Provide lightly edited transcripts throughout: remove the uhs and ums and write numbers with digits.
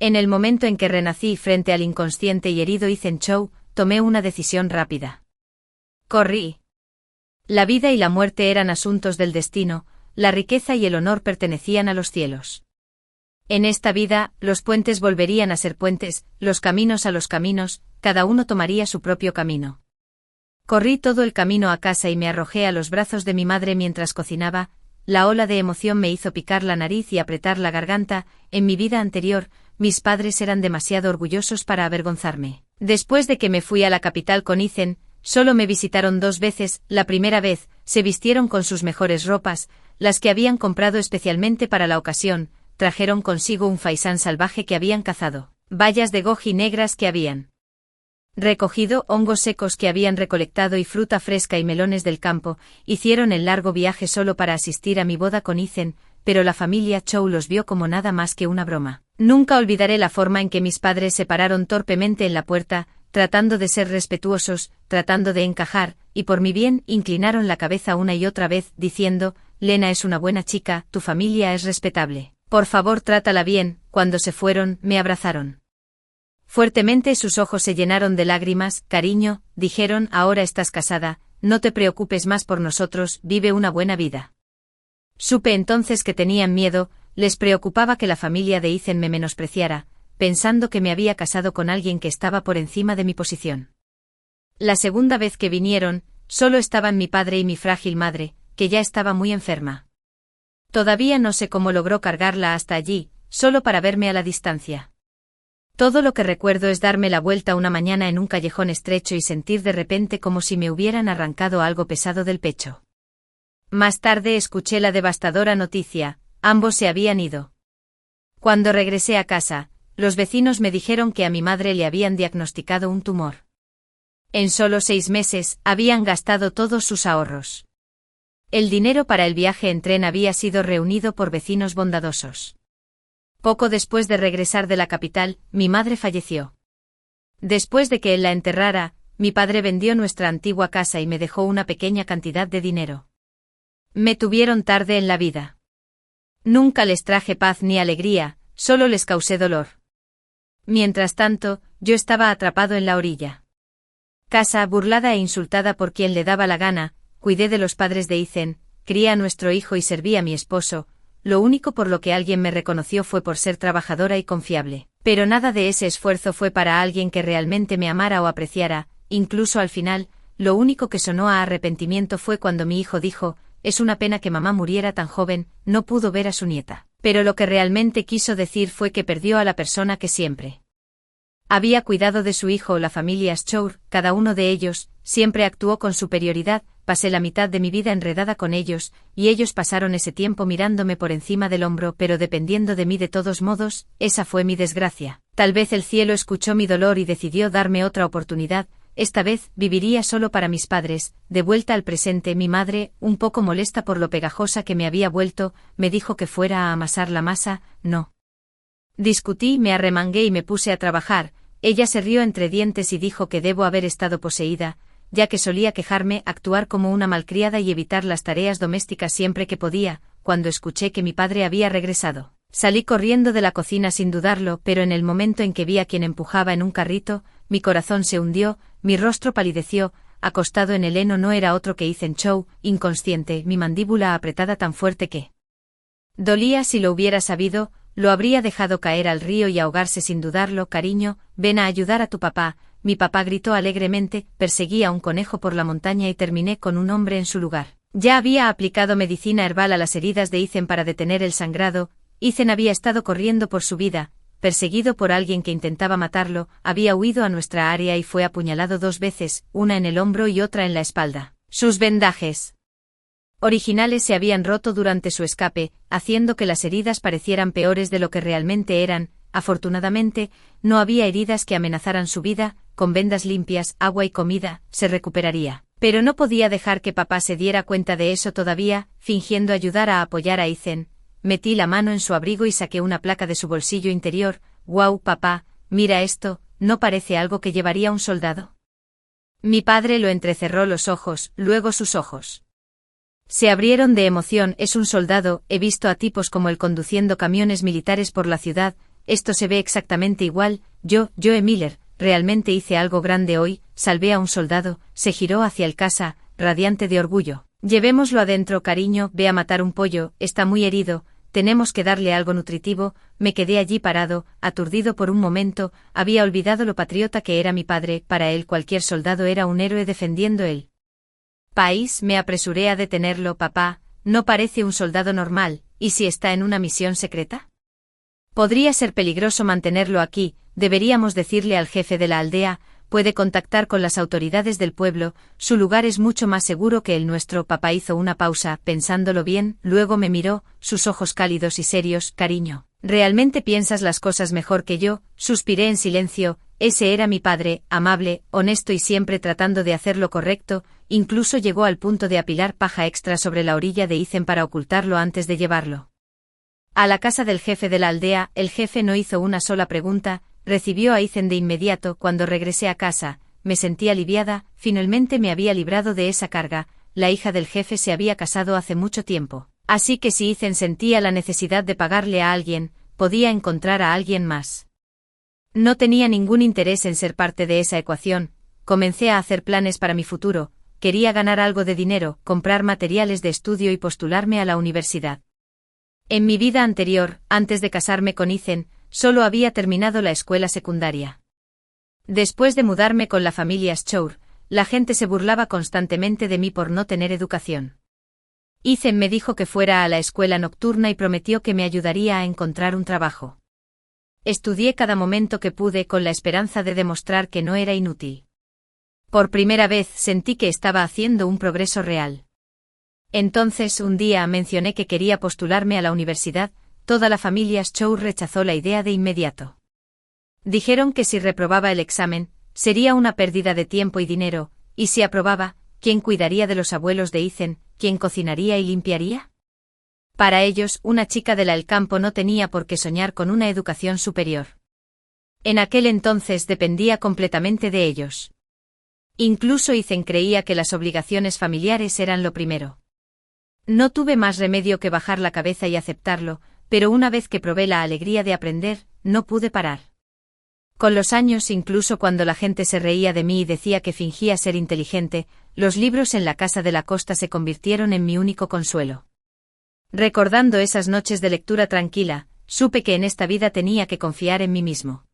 En el momento en que renací frente al inconsciente y herido Ethan Chow, tomé una decisión rápida. Corrí. La vida y la muerte eran asuntos del destino, la riqueza y el honor pertenecían a los cielos. En esta vida, los puentes volverían a ser puentes, los caminos a los caminos, cada uno tomaría su propio camino. Corrí todo el camino a casa y me arrojé a los brazos de mi madre mientras cocinaba. La ola de emoción me hizo picar la nariz y apretar la garganta. En mi vida anterior, mis padres eran demasiado orgullosos para avergonzarme. Después de que me fui a la capital con Ethan, solo me visitaron 2 veces. La primera vez, se vistieron con sus mejores ropas, las que habían comprado especialmente para la ocasión. Trajeron consigo un faisán salvaje que habían cazado, bayas de goji negras que habían recogido, hongos secos que habían recolectado y fruta fresca y melones del campo. Hicieron el largo viaje solo para asistir a mi boda con Ethan, pero la familia Chow los vio como nada más que una broma. Nunca olvidaré la forma en que mis padres se pararon torpemente en la puerta, tratando de ser respetuosos, tratando de encajar, y por mi bien inclinaron la cabeza una y otra vez, diciendo: Lena es una buena chica, tu familia es respetable. Por favor, trátala bien. Cuando se fueron, me abrazaron fuertemente, sus ojos se llenaron de lágrimas. Cariño, dijeron, ahora estás casada, no te preocupes más por nosotros, vive una buena vida. Supe entonces que tenían miedo, les preocupaba que la familia de Ethan me menospreciara, pensando que me había casado con alguien que estaba por encima de mi posición. La segunda vez que vinieron, solo estaban mi padre y mi frágil madre, que ya estaba muy enferma. Todavía no sé cómo logró cargarla hasta allí, solo para verme a la distancia. Todo lo que recuerdo es darme la vuelta una mañana en un callejón estrecho y sentir de repente como si me hubieran arrancado algo pesado del pecho. Más tarde escuché la devastadora noticia: ambos se habían ido. Cuando regresé a casa, los vecinos me dijeron que a mi madre le habían diagnosticado un tumor. En solo 6 meses, habían gastado todos sus ahorros. El dinero para el viaje en tren había sido reunido por vecinos bondadosos. Poco después de regresar de la capital, mi madre falleció. Después de que él la enterrara, mi padre vendió nuestra antigua casa y me dejó una pequeña cantidad de dinero. Me tuvieron tarde en la vida. Nunca les traje paz ni alegría, solo les causé dolor. Mientras tanto, yo estaba atrapado en la orilla. Casa, burlada e insultada por quien le daba la gana, cuidé de los padres de Ethan, crié a nuestro hijo y serví a mi esposo. Lo único por lo que alguien me reconoció fue por ser trabajadora y confiable. Pero nada de ese esfuerzo fue para alguien que realmente me amara o apreciara. Incluso al final, lo único que sonó a arrepentimiento fue cuando mi hijo dijo: es una pena que mamá muriera tan joven, no pudo ver a su nieta. Pero lo que realmente quiso decir fue que perdió a la persona que siempre había cuidado de su hijo. La familia Chow, cada uno de ellos, siempre actuó con superioridad. Pasé la mitad de mi vida enredada con ellos, y ellos pasaron ese tiempo mirándome por encima del hombro, pero dependiendo de mí de todos modos. Esa fue mi desgracia. Tal vez el cielo escuchó mi dolor y decidió darme otra oportunidad. Esta vez, viviría solo para mis padres. De vuelta al presente, mi madre, un poco molesta por lo pegajosa que me había vuelto, me dijo que fuera a amasar la masa. No. Discutí, me arremangué y me puse a trabajar. Ella se rió entre dientes y dijo que debo haber estado poseída, ya que solía quejarme, actuar como una malcriada y evitar las tareas domésticas siempre que podía. Cuando escuché que mi padre había regresado, salí corriendo de la cocina sin dudarlo, pero en el momento en que vi a quien empujaba en un carrito, mi corazón se hundió, mi rostro palideció. Acostado en el heno no era otro que Ethan Chow, inconsciente, mi mandíbula apretada tan fuerte que dolía. Si lo hubiera sabido, lo habría dejado caer al río y ahogarse sin dudarlo. Cariño, ven a ayudar a tu papá. Mi papá gritó alegremente. Perseguí a un conejo por la montaña y terminé con un hombre en su lugar. Ya había aplicado medicina herbal a las heridas de Ethan para detener el sangrado. Ethan había estado corriendo por su vida, perseguido por alguien que intentaba matarlo. Había huido a nuestra área y fue apuñalado 2 veces, una en el hombro y otra en la espalda. Sus vendajes originales se habían roto durante su escape, haciendo que las heridas parecieran peores de lo que realmente eran. Afortunadamente, no había heridas que amenazaran su vida. Con vendas limpias, agua y comida, se recuperaría. Pero no podía dejar que papá se diera cuenta de eso todavía. Fingiendo ayudar a apoyar a Ethan, metí la mano en su abrigo y saqué una placa de su bolsillo interior. «Guau, papá, mira esto, ¿no parece algo que llevaría un soldado?» Mi padre lo entrecerró los ojos, luego sus ojos se abrieron de emoción. «Es un soldado, he visto a tipos como él conduciendo camiones militares por la ciudad. esto se ve exactamente igual, Joe Miller, realmente hice algo grande hoy, salvé a un soldado, se giró hacia el casa, radiante de orgullo. Llevémoslo adentro, cariño, ve a matar un pollo, está muy herido, tenemos que darle algo nutritivo. Me quedé allí parado, aturdido por un momento, había olvidado lo patriota que era mi padre, para él cualquier soldado era un héroe defendiendo el país. Me apresuré a detenerlo. Papá, no parece un soldado normal, ¿y si está en una misión secreta? Podría ser peligroso mantenerlo aquí, deberíamos decirle al jefe de la aldea, puede contactar con las autoridades del pueblo, su lugar es mucho más seguro que el nuestro. Papá hizo una pausa, pensándolo bien, luego me miró, sus ojos cálidos y serios. Cariño, ¿realmente piensas las cosas mejor que yo? Suspiré en silencio, ese era mi padre, amable, honesto y siempre tratando de hacer lo correcto, incluso llegó al punto de apilar paja extra sobre la orilla de Ethan para ocultarlo antes de llevarlo a la casa del jefe de la aldea. El jefe no hizo una sola pregunta, recibió a Ethan de inmediato. Cuando regresé a casa, me sentí aliviada, finalmente me había librado de esa carga. La hija del jefe se había casado hace mucho tiempo, así que si Ethan sentía la necesidad de pagarle a alguien, podía encontrar a alguien más. No tenía ningún interés en ser parte de esa ecuación. Comencé a hacer planes para mi futuro, quería ganar algo de dinero, comprar materiales de estudio y postularme a la universidad. En mi vida anterior, antes de casarme con Ethan, solo había terminado la escuela secundaria. Después de mudarme con la familia Schur, la gente se burlaba constantemente de mí por no tener educación. Ethan me dijo que fuera a la escuela nocturna y prometió que me ayudaría a encontrar un trabajo. Estudié cada momento que pude con la esperanza de demostrar que no era inútil. Por primera vez sentí que estaba haciendo un progreso real. Entonces un día mencioné que quería postularme a la universidad. Toda la familia Schur rechazó la idea de inmediato. Dijeron que si reprobaba el examen, sería una pérdida de tiempo y dinero, y si aprobaba, ¿quién cuidaría de los abuelos de Ethan? ¿Quién cocinaría y limpiaría? Para ellos, una chica del campo no tenía por qué soñar con una educación superior. En aquel entonces dependía completamente de ellos. Incluso Ethan creía que las obligaciones familiares eran lo primero. No tuve más remedio que bajar la cabeza y aceptarlo, pero una vez que probé la alegría de aprender, no pude parar. Con los años, incluso cuando la gente se reía de mí y decía que fingía ser inteligente, los libros en la casa de la costa se convirtieron en mi único consuelo. Recordando esas noches de lectura tranquila, supe que en esta vida tenía que confiar en mí mismo.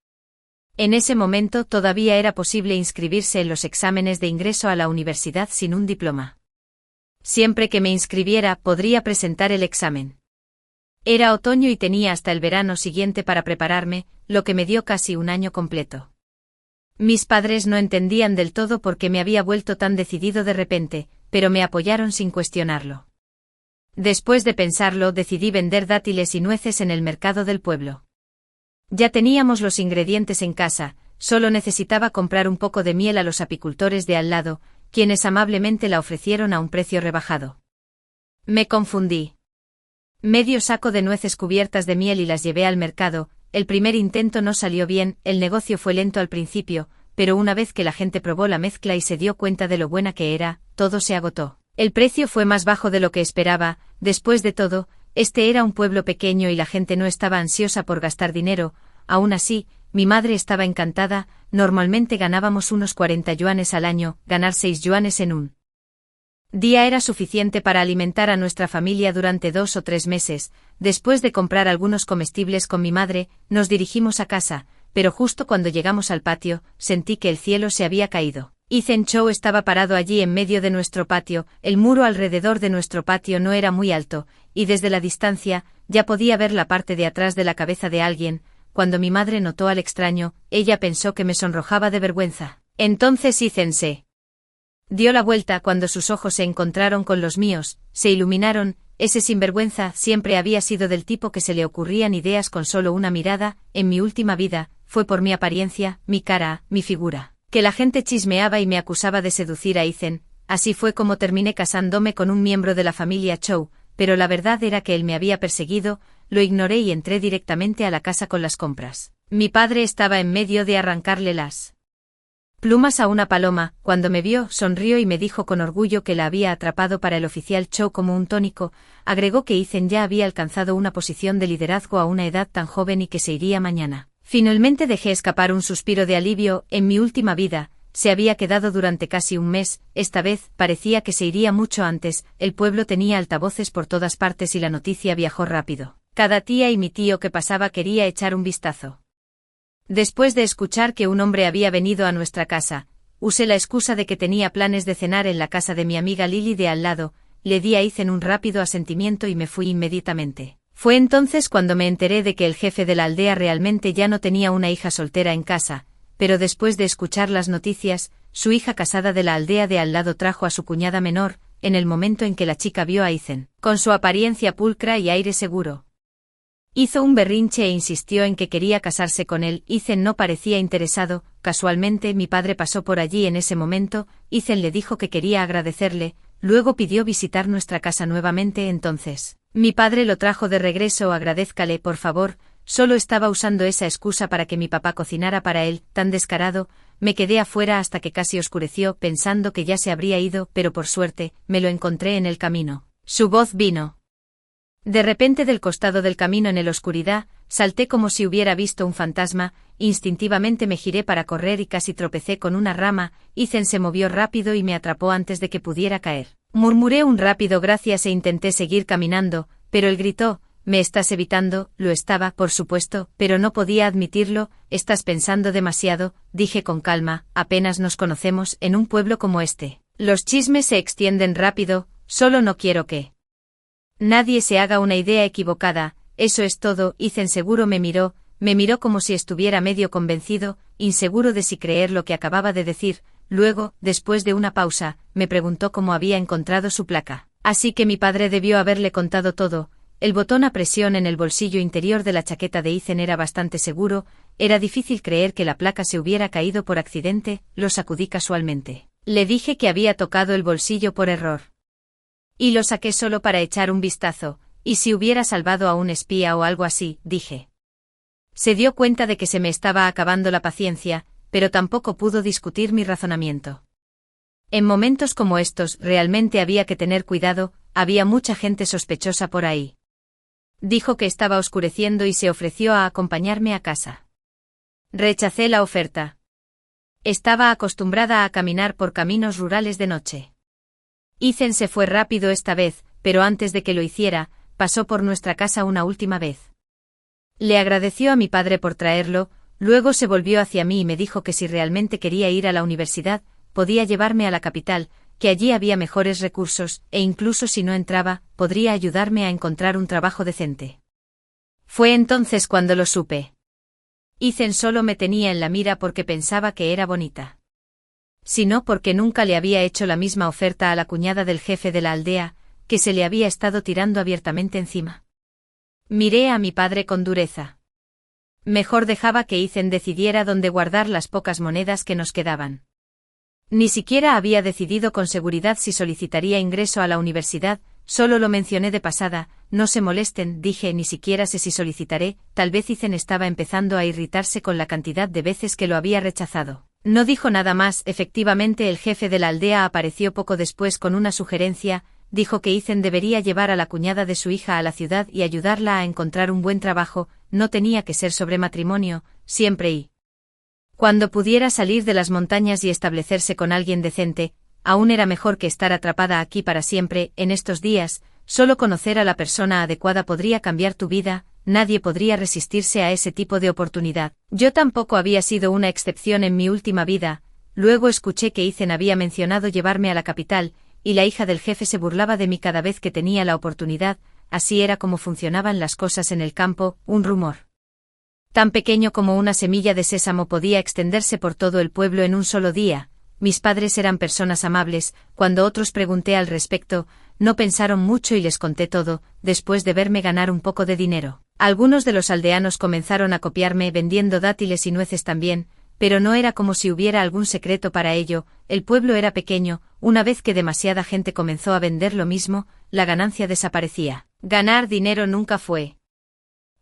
En ese momento todavía era posible inscribirse en los exámenes de ingreso a la universidad sin un diploma. Siempre que me inscribiera, podría presentar el examen. Era otoño y tenía hasta el verano siguiente para prepararme, lo que me dio casi un año completo. Mis padres no entendían del todo por qué me había vuelto tan decidido de repente, pero me apoyaron sin cuestionarlo. Después de pensarlo, decidí vender dátiles y nueces en el mercado del pueblo. Ya teníamos los ingredientes en casa, solo necesitaba comprar un poco de miel a los apicultores de al lado, quienes amablemente la ofrecieron a un precio rebajado. Me confundí. Medio saco de nueces cubiertas de miel y las llevé al mercado. El primer intento no salió bien, el negocio fue lento al principio, pero una vez que la gente probó la mezcla y se dio cuenta de lo buena que era, todo se agotó. El precio fue más bajo de lo que esperaba. Después de todo, este era un pueblo pequeño y la gente no estaba ansiosa por gastar dinero. Aún así, mi madre estaba encantada. Normalmente ganábamos unos 40 yuanes al año, ganar 6 yuanes en un día era suficiente para alimentar a nuestra familia durante 2 o 3 meses. Después de comprar algunos comestibles con mi madre, nos dirigimos a casa, pero justo cuando llegamos al patio, sentí que el cielo se había caído. Ethan Chow estaba parado allí en medio de nuestro patio. El muro alrededor de nuestro patio no era muy alto, y desde la distancia, ya podía ver la parte de atrás de la cabeza de alguien. Cuando mi madre notó al extraño, ella pensó que me sonrojaba de vergüenza. Entonces Ethan se dio la vuelta. Cuando sus ojos se encontraron con los míos, se iluminaron. Ese sinvergüenza siempre había sido del tipo que se le ocurrían ideas con solo una mirada. En mi última vida, fue por mi apariencia, mi cara, mi figura, que la gente chismeaba y me acusaba de seducir a Ethan. Así fue como terminé casándome con un miembro de la familia Chow, pero la verdad era que él me había perseguido. Lo ignoré y entré directamente a la casa con las compras. Mi padre estaba en medio de arrancarle las plumas a una paloma. Cuando me vio, sonrió y me dijo con orgullo que la había atrapado para el oficial Cho como un tónico. Agregó que Ethan ya había alcanzado una posición de liderazgo a una edad tan joven y que se iría mañana. Finalmente dejé escapar un suspiro de alivio. En mi última vida, se había quedado durante casi un mes. Esta vez, parecía que se iría mucho antes. El pueblo tenía altavoces por todas partes y la noticia viajó rápido. Cada tía y mi tío que pasaba quería echar un vistazo. Después de escuchar que un hombre había venido a nuestra casa, usé la excusa de que tenía planes de cenar en la casa de mi amiga Lily de al lado, le di a Ethan un rápido asentimiento y me fui inmediatamente. Fue entonces cuando me enteré de que el jefe de la aldea realmente ya no tenía una hija soltera en casa, pero después de escuchar las noticias, su hija casada de la aldea de al lado trajo a su cuñada menor, en el momento en que la chica vio a Ethan, con su apariencia pulcra y aire seguro. Hizo un berrinche e insistió en que quería casarse con él. Ethan no parecía interesado. Casualmente mi padre pasó por allí en ese momento. Ethan le dijo que quería agradecerle, luego pidió visitar nuestra casa nuevamente. Entonces, mi padre lo trajo de regreso. Agradézcale, por favor. Solo estaba usando esa excusa para que mi papá cocinara para él. Tan descarado. Me quedé afuera hasta que casi oscureció, pensando que ya se habría ido, pero por suerte, me lo encontré en el camino. Su voz vino de repente del costado del camino en la oscuridad. Salté como si hubiera visto un fantasma. Instintivamente me giré para correr y casi tropecé con una rama. Ethan se movió rápido y me atrapó antes de que pudiera caer. Murmuré un rápido gracias e intenté seguir caminando, pero él gritó: «¿Me estás evitando?». Lo estaba, por supuesto, pero no podía admitirlo. «Estás pensando demasiado», dije con calma, «apenas nos conocemos en un pueblo como este. Los chismes se extienden rápido, solo no quiero que nadie se haga una idea equivocada, eso es todo». Ethan seguro me miró como si estuviera medio convencido, inseguro de si creer lo que acababa de decir. Luego, después de una pausa, me preguntó cómo había encontrado su placa. Así que mi padre debió haberle contado todo. El botón a presión en el bolsillo interior de la chaqueta de Ethan era bastante seguro. Era difícil creer que la placa se hubiera caído por accidente. Lo sacudí casualmente. Le dije que había tocado el bolsillo por error. Y lo saqué solo para echar un vistazo. ¿Y si hubiera salvado a un espía o algo así?, dije. Se dio cuenta de que se me estaba acabando la paciencia, pero tampoco pudo discutir mi razonamiento. En momentos como estos, realmente había que tener cuidado. Había mucha gente sospechosa por ahí. Dijo que estaba oscureciendo y se ofreció a acompañarme a casa. Rechacé la oferta. Estaba acostumbrada a caminar por caminos rurales de noche. Ethan se fue rápido esta vez, pero antes de que lo hiciera, pasó por nuestra casa una última vez. Le agradeció a mi padre por traerlo, luego se volvió hacia mí y me dijo que si realmente quería ir a la universidad, podía llevarme a la capital, que allí había mejores recursos, e incluso si no entraba, podría ayudarme a encontrar un trabajo decente. Fue entonces cuando lo supe. Ethan solo me tenía en la mira porque pensaba que era bonita. Sino porque nunca le había hecho la misma oferta a la cuñada del jefe de la aldea, que se le había estado tirando abiertamente encima. Miré a mi padre con dureza. Mejor dejaba que Ethan decidiera dónde guardar las pocas monedas que nos quedaban. Ni siquiera había decidido con seguridad si solicitaría ingreso a la universidad, solo lo mencioné de pasada. No se molesten, dije, ni siquiera sé si solicitaré. Tal vez Ethan estaba empezando a irritarse con la cantidad de veces que lo había rechazado. No dijo nada más. Efectivamente, el jefe de la aldea apareció poco después con una sugerencia. Dijo que Ethan debería llevar a la cuñada de su hija a la ciudad y ayudarla a encontrar un buen trabajo. No tenía que ser sobre matrimonio, siempre y cuando pudiera salir de las montañas y establecerse con alguien decente. Aún era mejor que estar atrapada aquí para siempre. En estos días, solo conocer a la persona adecuada podría cambiar tu vida. Nadie podría resistirse a ese tipo de oportunidad. Yo tampoco había sido una excepción en mi última vida. Luego escuché que Ethan había mencionado llevarme a la capital, y la hija del jefe se burlaba de mí cada vez que tenía la oportunidad. Así era como funcionaban las cosas en el campo. Un rumor tan pequeño como una semilla de sésamo podía extenderse por todo el pueblo en un solo día. Mis padres eran personas amables. Cuando otros pregunté al respecto, no pensaron mucho y les conté todo, después de verme ganar un poco de dinero. Algunos de los aldeanos comenzaron a copiarme vendiendo dátiles y nueces también, pero no era como si hubiera algún secreto para ello. El pueblo era pequeño. Una vez que demasiada gente comenzó a vender lo mismo, la ganancia desaparecía. Ganar dinero nunca fue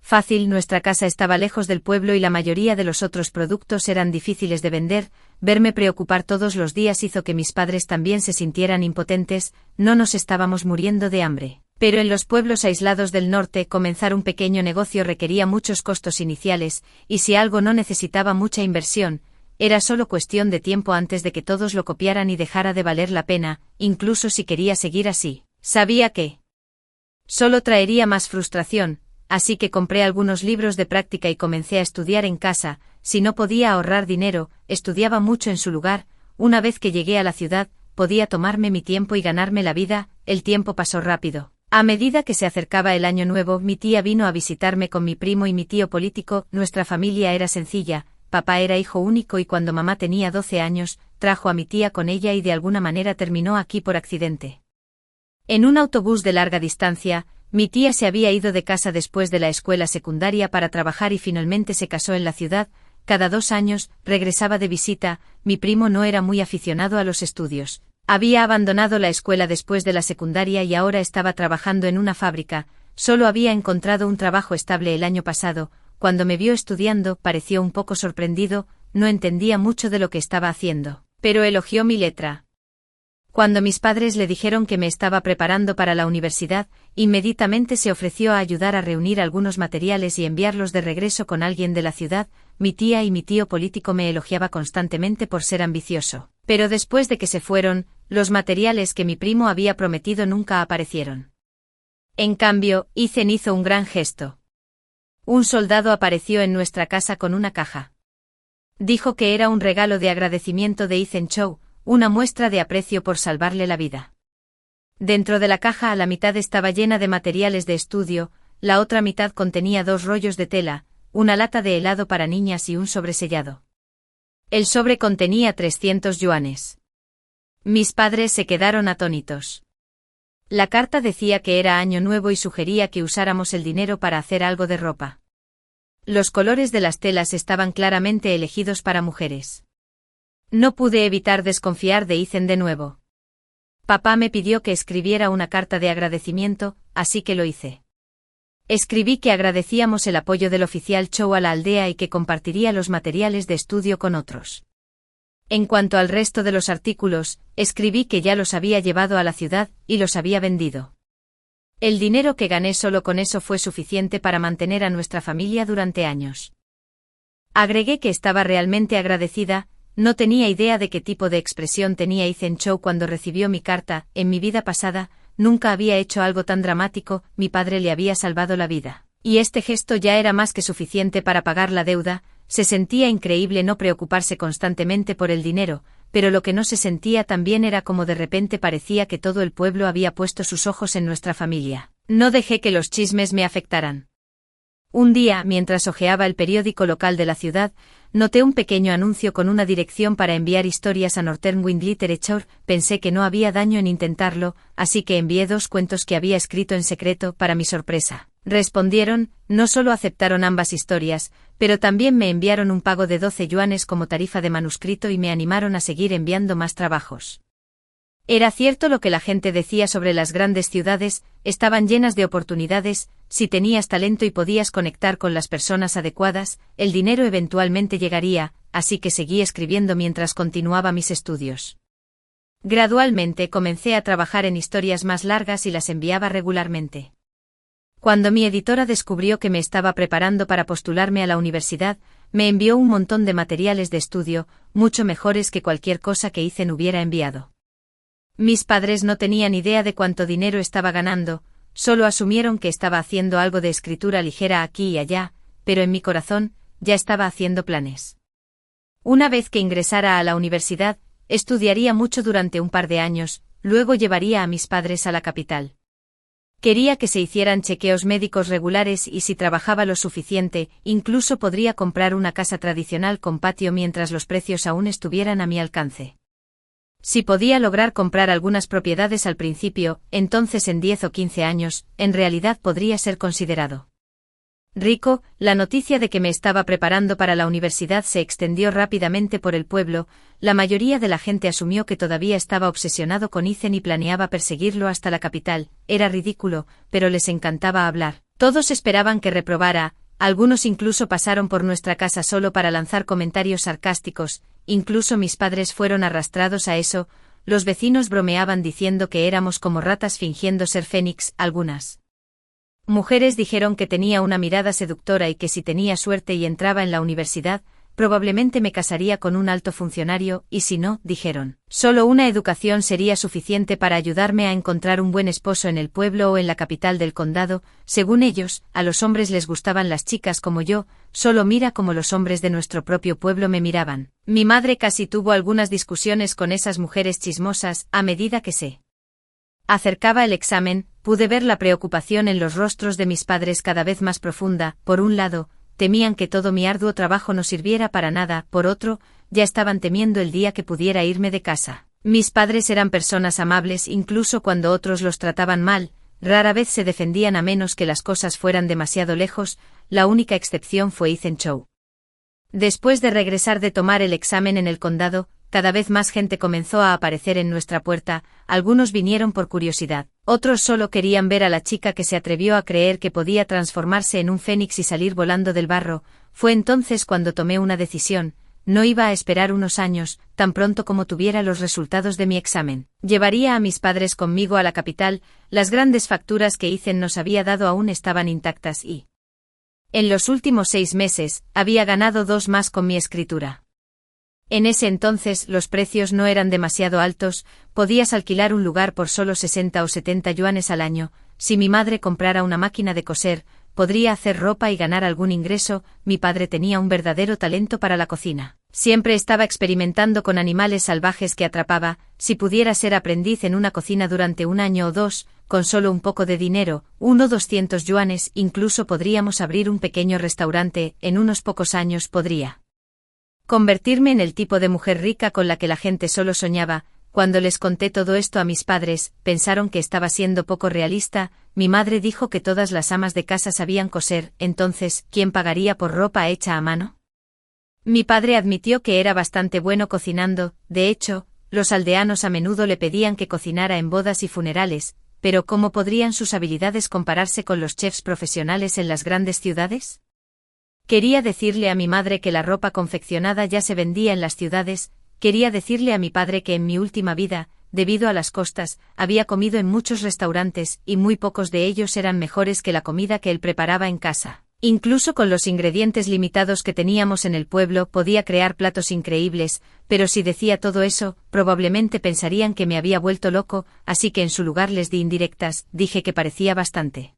Fácil, nuestra casa estaba lejos del pueblo y la mayoría de los otros productos eran difíciles de vender. Verme preocupar todos los días hizo que mis padres también se sintieran impotentes. No nos estábamos muriendo de hambre. Pero en los pueblos aislados del norte, comenzar un pequeño negocio requería muchos costos iniciales, y si algo no necesitaba mucha inversión, era solo cuestión de tiempo antes de que todos lo copiaran y dejara de valer la pena, incluso si quería seguir así. Sabía que solo traería más frustración, así que compré algunos libros de práctica y comencé a estudiar en casa. Si no podía ahorrar dinero, estudiaba mucho en su lugar. Una vez que llegué a la ciudad, podía tomarme mi tiempo y ganarme la vida. El tiempo pasó rápido. A medida que se acercaba el año nuevo, mi tía vino a visitarme con mi primo y mi tío político. Nuestra familia era sencilla, papá era hijo único y cuando mamá tenía 12 años, trajo a mi tía con ella y de alguna manera terminó aquí por accidente. En un autobús de larga distancia, mi tía se había ido de casa después de la escuela secundaria para trabajar y finalmente se casó en la ciudad. Cada 2 años, regresaba de visita. Mi primo no era muy aficionado a los estudios. Había abandonado la escuela después de la secundaria y ahora estaba trabajando en una fábrica. Solo había encontrado un trabajo estable el año pasado. Cuando me vio estudiando, pareció un poco sorprendido. No entendía mucho de lo que estaba haciendo, pero elogió mi letra. Cuando mis padres le dijeron que me estaba preparando para la universidad, inmediatamente se ofreció a ayudar a reunir algunos materiales y enviarlos de regreso con alguien de la ciudad. Mi tía y mi tío político me elogiaba constantemente por ser ambicioso. Pero después de que se fueron, los materiales que mi primo había prometido nunca aparecieron. En cambio, Ethan hizo un gran gesto. Un soldado apareció en nuestra casa con una caja. Dijo que era un regalo de agradecimiento de Ethan Chow, una muestra de aprecio por salvarle la vida. Dentro de la caja a la mitad estaba llena de materiales de estudio, la otra mitad contenía 2 rollos de tela, una lata de helado para niñas y un sobresellado. El sobre contenía 300 yuanes. Mis padres se quedaron atónitos. La carta decía que era año nuevo y sugería que usáramos el dinero para hacer algo de ropa. Los colores de las telas estaban claramente elegidos para mujeres. No pude evitar desconfiar de Ethan de nuevo. Papá me pidió que escribiera una carta de agradecimiento, así que lo hice. Escribí que agradecíamos el apoyo del oficial Chow a la aldea y que compartiría los materiales de estudio con otros. En cuanto al resto de los artículos, escribí que ya los había llevado a la ciudad y los había vendido. El dinero que gané solo con eso fue suficiente para mantener a nuestra familia durante años. Agregué que estaba realmente agradecida. No tenía idea de qué tipo de expresión tenía Ethan Chow cuando recibió mi carta. En mi vida pasada, nunca había hecho algo tan dramático. Mi padre le había salvado la vida, y este gesto ya era más que suficiente para pagar la deuda. Se sentía increíble no preocuparse constantemente por el dinero, pero lo que no se sentía tan bien era como de repente parecía que todo el pueblo había puesto sus ojos en nuestra familia. No dejé que los chismes me afectaran. Un día, mientras hojeaba el periódico local de la ciudad, noté un pequeño anuncio con una dirección para enviar historias a Northern Wind Literature. Pensé que no había daño en intentarlo, así que envié 2 cuentos que había escrito en secreto. Para mi sorpresa, respondieron. No solo aceptaron ambas historias, pero también me enviaron un pago de 12 yuanes como tarifa de manuscrito y me animaron a seguir enviando más trabajos. Era cierto lo que la gente decía sobre las grandes ciudades, estaban llenas de oportunidades. Si tenías talento y podías conectar con las personas adecuadas, el dinero eventualmente llegaría, así que seguí escribiendo mientras continuaba mis estudios. Gradualmente comencé a trabajar en historias más largas y las enviaba regularmente. Cuando mi editora descubrió que me estaba preparando para postularme a la universidad, me envió un montón de materiales de estudio, mucho mejores que cualquier cosa que Ethan hubiera enviado. Mis padres no tenían idea de cuánto dinero estaba ganando, solo asumieron que estaba haciendo algo de escritura ligera aquí y allá, pero en mi corazón, ya estaba haciendo planes. Una vez que ingresara a la universidad, estudiaría mucho durante un par de años, luego llevaría a mis padres a la capital. Quería que se hicieran chequeos médicos regulares y si trabajaba lo suficiente, incluso podría comprar una casa tradicional con patio mientras los precios aún estuvieran a mi alcance. Si podía lograr comprar algunas propiedades al principio, entonces en 10 o 15 años, en realidad podría ser considerado rico. La noticia de que me estaba preparando para la universidad se extendió rápidamente por el pueblo. La mayoría de la gente asumió que todavía estaba obsesionado con Ethan y planeaba perseguirlo hasta la capital. Era ridículo, pero les encantaba hablar. Todos esperaban que reprobara, algunos incluso pasaron por nuestra casa solo para lanzar comentarios sarcásticos, incluso mis padres fueron arrastrados a eso, los vecinos bromeaban diciendo que éramos como ratas fingiendo ser fénix, algunas mujeres dijeron que tenía una mirada seductora y que si tenía suerte y entraba en la universidad, probablemente me casaría con un alto funcionario, y si no, dijeron, solo una educación sería suficiente para ayudarme a encontrar un buen esposo en el pueblo o en la capital del condado. Según ellos, a los hombres les gustaban las chicas como yo, solo mira como los hombres de nuestro propio pueblo me miraban. Mi madre casi tuvo algunas discusiones con esas mujeres chismosas, a medida que se acercaba el examen, pude ver la preocupación en los rostros de mis padres cada vez más profunda. Por un lado, temían que todo mi arduo trabajo no sirviera para nada, por otro, ya estaban temiendo el día que pudiera irme de casa. Mis padres eran personas amables incluso cuando otros los trataban mal, rara vez se defendían a menos que las cosas fueran demasiado lejos, la única excepción fue Ethan Chow. Después de regresar de tomar el examen en el condado, cada vez más gente comenzó a aparecer en nuestra puerta, algunos vinieron por curiosidad, otros solo querían ver a la chica que se atrevió a creer que podía transformarse en un fénix y salir volando del barro. Fue entonces cuando tomé una decisión, no iba a esperar unos años, tan pronto como tuviera los resultados de mi examen. Llevaría a mis padres conmigo a la capital, las grandes facturas que Ethan nos había dado aún estaban intactas y en los últimos 6 meses, había ganado 2 más con mi escritura. En ese entonces los precios no eran demasiado altos, podías alquilar un lugar por solo 60 o 70 yuanes al año, si mi madre comprara una máquina de coser, podría hacer ropa y ganar algún ingreso. Mi padre tenía un verdadero talento para la cocina. Siempre estaba experimentando con animales salvajes que atrapaba. Si pudiera ser aprendiz en una cocina durante 1 año o 2, con solo un poco de dinero, 200 yuanes, incluso podríamos abrir un pequeño restaurante. En unos pocos años podría convertirme en el tipo de mujer rica con la que la gente solo soñaba. Cuando les conté todo esto a mis padres, pensaron que estaba siendo poco realista. Mi madre dijo que todas las amas de casa sabían coser. Entonces, ¿quién pagaría por ropa hecha a mano? Mi padre admitió que era bastante bueno cocinando. De hecho, los aldeanos a menudo le pedían que cocinara en bodas y funerales, pero ¿cómo podrían sus habilidades compararse con los chefs profesionales en las grandes ciudades? Quería decirle a mi madre que la ropa confeccionada ya se vendía en las ciudades. Quería decirle a mi padre que en mi última vida, debido a las costas, había comido en muchos restaurantes, y muy pocos de ellos eran mejores que la comida que él preparaba en casa. Incluso con los ingredientes limitados que teníamos en el pueblo podía crear platos increíbles, pero si decía todo eso, probablemente pensarían que me había vuelto loco, así que en su lugar les di indirectas. Dije que parecía bastante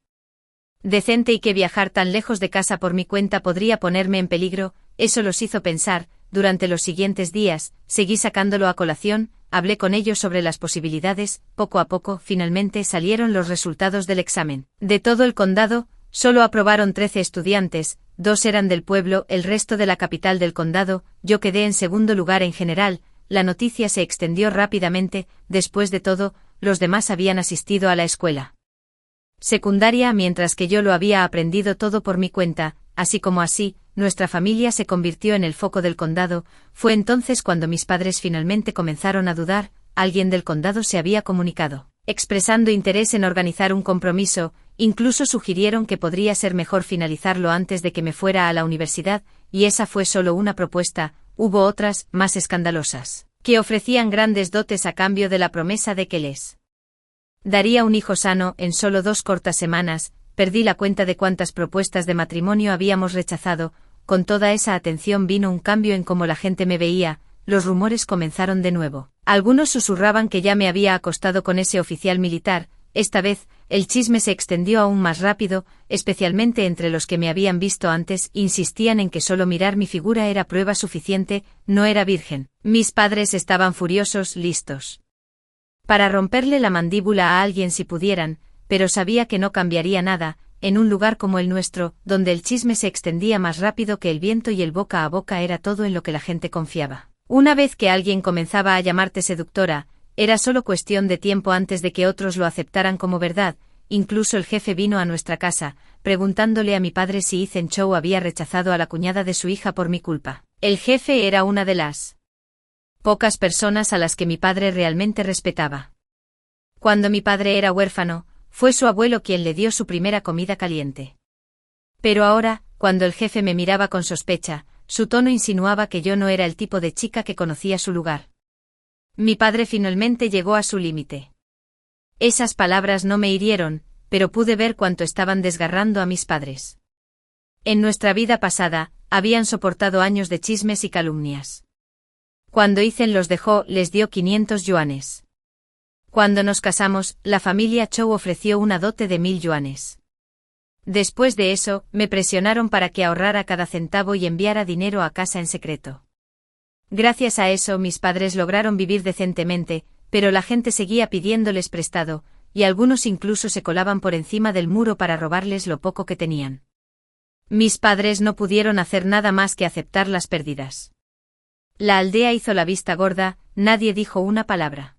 decente y que viajar tan lejos de casa por mi cuenta podría ponerme en peligro. Eso los hizo pensar. Durante los siguientes días, seguí sacándolo a colación, hablé con ellos sobre las posibilidades. Poco a poco, finalmente salieron los resultados del examen. De todo el condado, solo aprobaron 13 estudiantes, 2 eran del pueblo, el resto de la capital del condado. Yo quedé en segundo lugar en general. La noticia se extendió rápidamente. Después de todo, los demás habían asistido a la escuela secundaria mientras que yo lo había aprendido todo por mi cuenta. Así como así, nuestra familia se convirtió en el foco del condado. Fue entonces cuando mis padres finalmente comenzaron a dudar. Alguien del condado se había comunicado, expresando interés en organizar un compromiso. Incluso sugirieron que podría ser mejor finalizarlo antes de que me fuera a la universidad, y esa fue solo una propuesta. Hubo otras, más escandalosas, que ofrecían grandes dotes a cambio de la promesa de que les daría un hijo sano. En solo 2 cortas semanas, perdí la cuenta de cuántas propuestas de matrimonio habíamos rechazado. Con toda esa atención vino un cambio en cómo la gente me veía. Los rumores comenzaron de nuevo. Algunos susurraban que ya me había acostado con ese oficial militar. Esta vez, el chisme se extendió aún más rápido, especialmente entre los que me habían visto antes. Insistían en que solo mirar mi figura era prueba suficiente. No era virgen. Mis padres estaban furiosos, listos para romperle la mandíbula a alguien si pudieran, pero sabía que no cambiaría nada. En un lugar como el nuestro, donde el chisme se extendía más rápido que el viento y el boca a boca era todo en lo que la gente confiaba. Una vez que alguien comenzaba a llamarte seductora, era solo cuestión de tiempo antes de que otros lo aceptaran como verdad. Incluso el jefe vino a nuestra casa, preguntándole a mi padre si Ethan Chow había rechazado a la cuñada de su hija por mi culpa. El jefe era una de las pocas personas a las que mi padre realmente respetaba. Cuando mi padre era huérfano, fue su abuelo quien le dio su primera comida caliente. Pero ahora, cuando el jefe me miraba con sospecha, su tono insinuaba que yo no era el tipo de chica que conocía su lugar. Mi padre finalmente llegó a su límite. Esas palabras no me hirieron, pero pude ver cuánto estaban desgarrando a mis padres. En nuestra vida pasada, habían soportado años de chismes y calumnias. Cuando Ethan los dejó, les dio 500 yuanes. Cuando nos casamos, la familia Chow ofreció una dote de 1000 yuanes. Después de eso, me presionaron para que ahorrara cada centavo y enviara dinero a casa en secreto. Gracias a eso mis padres lograron vivir decentemente, pero la gente seguía pidiéndoles prestado, y algunos incluso se colaban por encima del muro para robarles lo poco que tenían. Mis padres no pudieron hacer nada más que aceptar las pérdidas. La aldea hizo la vista gorda, nadie dijo una palabra.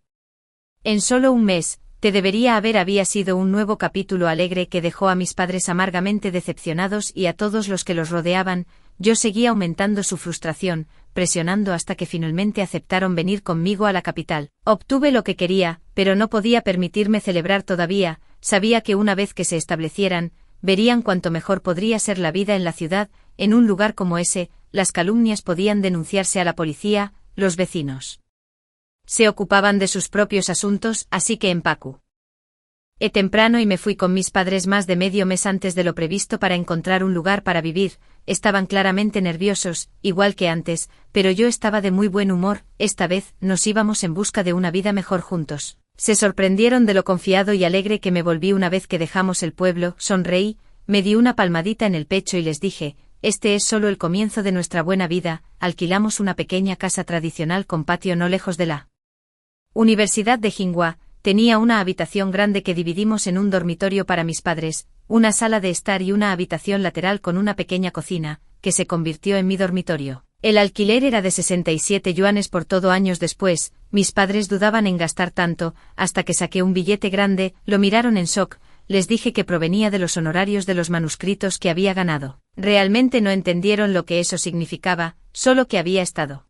En solo un mes, Te debería haber había sido un nuevo capítulo alegre que dejó a mis padres amargamente decepcionados y a todos los que los rodeaban. Yo seguía aumentando su frustración, presionando hasta que finalmente aceptaron venir conmigo a la capital. Obtuve lo que quería, pero no podía permitirme celebrar todavía. Sabía que una vez que se establecieran, verían cuánto mejor podría ser la vida en la ciudad. En un lugar como ese, las calumnias podían denunciarse a la policía, los vecinos se ocupaban de sus propios asuntos, así que empaqué temprano y me fui con mis padres más de medio mes antes de lo previsto para encontrar un lugar para vivir. Estaban claramente nerviosos, igual que antes, pero yo estaba de muy buen humor. Esta vez, nos íbamos en busca de una vida mejor juntos. Se sorprendieron de lo confiado y alegre que me volví una vez que dejamos el pueblo. Sonreí, me di una palmadita en el pecho y les dije, este es solo el comienzo de nuestra buena vida. Alquilamos una pequeña casa tradicional con patio no lejos de la Universidad de Tsinghua. Tenía una habitación grande que dividimos en un dormitorio para mis padres, una sala de estar y una habitación lateral con una pequeña cocina, que se convirtió en mi dormitorio. El alquiler era de 67 yuanes por todo. Años después, mis padres dudaban en gastar tanto, hasta que saqué un billete grande. Lo miraron en shock. Les dije que provenía de los honorarios de los manuscritos que había ganado. Realmente no entendieron lo que eso significaba, solo que había estado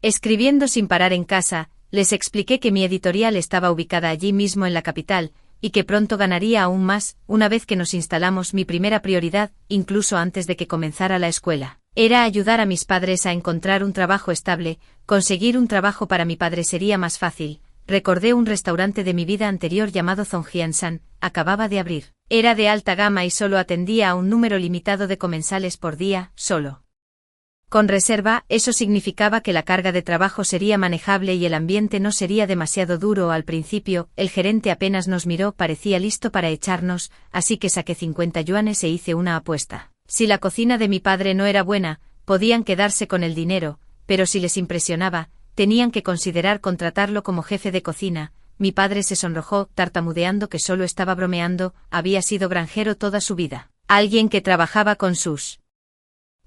escribiendo sin parar en casa. Les expliqué que mi editorial estaba ubicada allí mismo en la capital, y que pronto ganaría aún más. Una vez que nos instalamos, mi primera prioridad, incluso antes de que comenzara la escuela, era ayudar a mis padres a encontrar un trabajo estable. Conseguir un trabajo para mi padre sería más fácil. Recordé un restaurante de mi vida anterior llamado Zongjian-san, acababa de abrir. Era de alta gama y solo atendía a un número limitado de comensales por día, solo con reserva. Eso significaba que la carga de trabajo sería manejable y el ambiente no sería demasiado duro al principio. El gerente apenas nos miró, parecía listo para echarnos, así que saqué 50 yuanes e hice una apuesta. Si la cocina de mi padre no era buena, podían quedarse con el dinero, pero si les impresionaba, tenían que considerar contratarlo como jefe de cocina. Mi padre se sonrojó, tartamudeando que solo estaba bromeando. Había sido granjero toda su vida, alguien que trabajaba con sus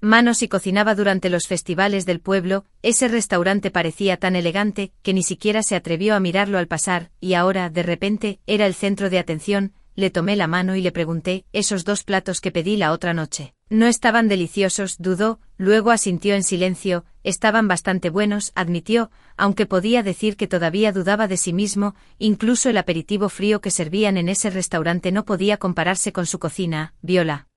manos y cocinaba durante los festivales del pueblo. Ese restaurante parecía tan elegante, que ni siquiera se atrevió a mirarlo al pasar, y ahora, de repente, era el centro de atención. Le tomé la mano y le pregunté, ¿esos 2 platos que pedí la otra noche no estaban deliciosos? Dudó, luego asintió en silencio. Estaban bastante buenos, admitió, aunque podía decir que todavía dudaba de sí mismo. Incluso el aperitivo frío que servían en ese restaurante no podía compararse con su cocina. Vio la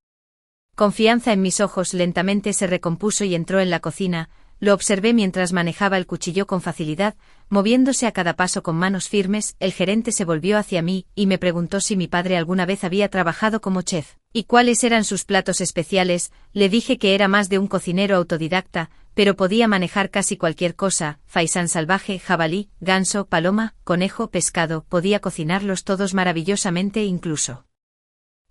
confianza en mis ojos. Lentamente se recompuso y entró en la cocina. Lo observé mientras manejaba el cuchillo con facilidad, moviéndose a cada paso con manos firmes. El gerente se volvió hacia mí y me preguntó si mi padre alguna vez había trabajado como chef, y cuáles eran sus platos especiales. Le dije que era más de un cocinero autodidacta, pero podía manejar casi cualquier cosa: faisán salvaje, jabalí, ganso, paloma, conejo, pescado. Podía cocinarlos todos maravillosamente. Incluso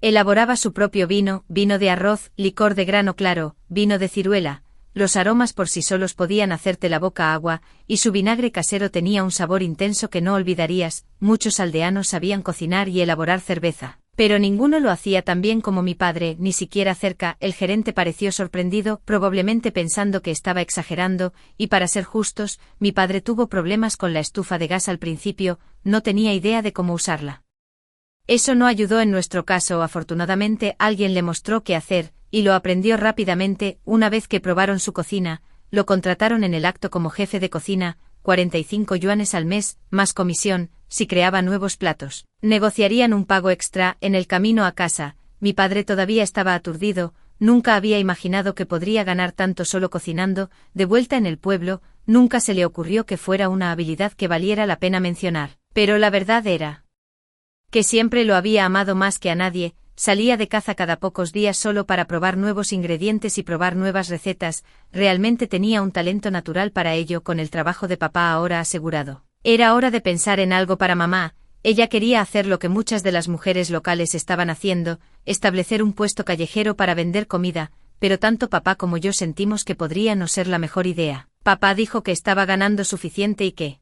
elaboraba su propio vino, vino de arroz, licor de grano claro, vino de ciruela. Los aromas por sí solos podían hacerte la boca agua, y su vinagre casero tenía un sabor intenso que no olvidarías. Muchos aldeanos sabían cocinar y elaborar cerveza, pero ninguno lo hacía tan bien como mi padre, ni siquiera cerca. El gerente pareció sorprendido, probablemente pensando que estaba exagerando, y para ser justos, mi padre tuvo problemas con la estufa de gas al principio, no tenía idea de cómo usarla. Eso no ayudó en nuestro caso. Afortunadamente alguien le mostró qué hacer, y lo aprendió rápidamente. Una vez que probaron su cocina, lo contrataron en el acto como jefe de cocina. 45 yuanes al mes, más comisión. si creaba nuevos platos. Negociarían un pago extra en el camino a casa. Mi padre todavía estaba aturdido, nunca había imaginado que podría ganar tanto solo cocinando. De vuelta en el pueblo, nunca se le ocurrió que fuera una habilidad que valiera la pena mencionar. Pero la verdad era que siempre lo había amado más que a nadie. Salía de caza cada pocos días solo para probar nuevos ingredientes y probar nuevas recetas. Realmente tenía un talento natural para ello, con el trabajo de papá ahora asegurado. Era hora de pensar en algo para mamá. Ella quería hacer lo que muchas de las mujeres locales estaban haciendo, establecer un puesto callejero para vender comida, pero tanto papá como yo sentimos que podría no ser la mejor idea. Papá dijo que estaba ganando suficiente y que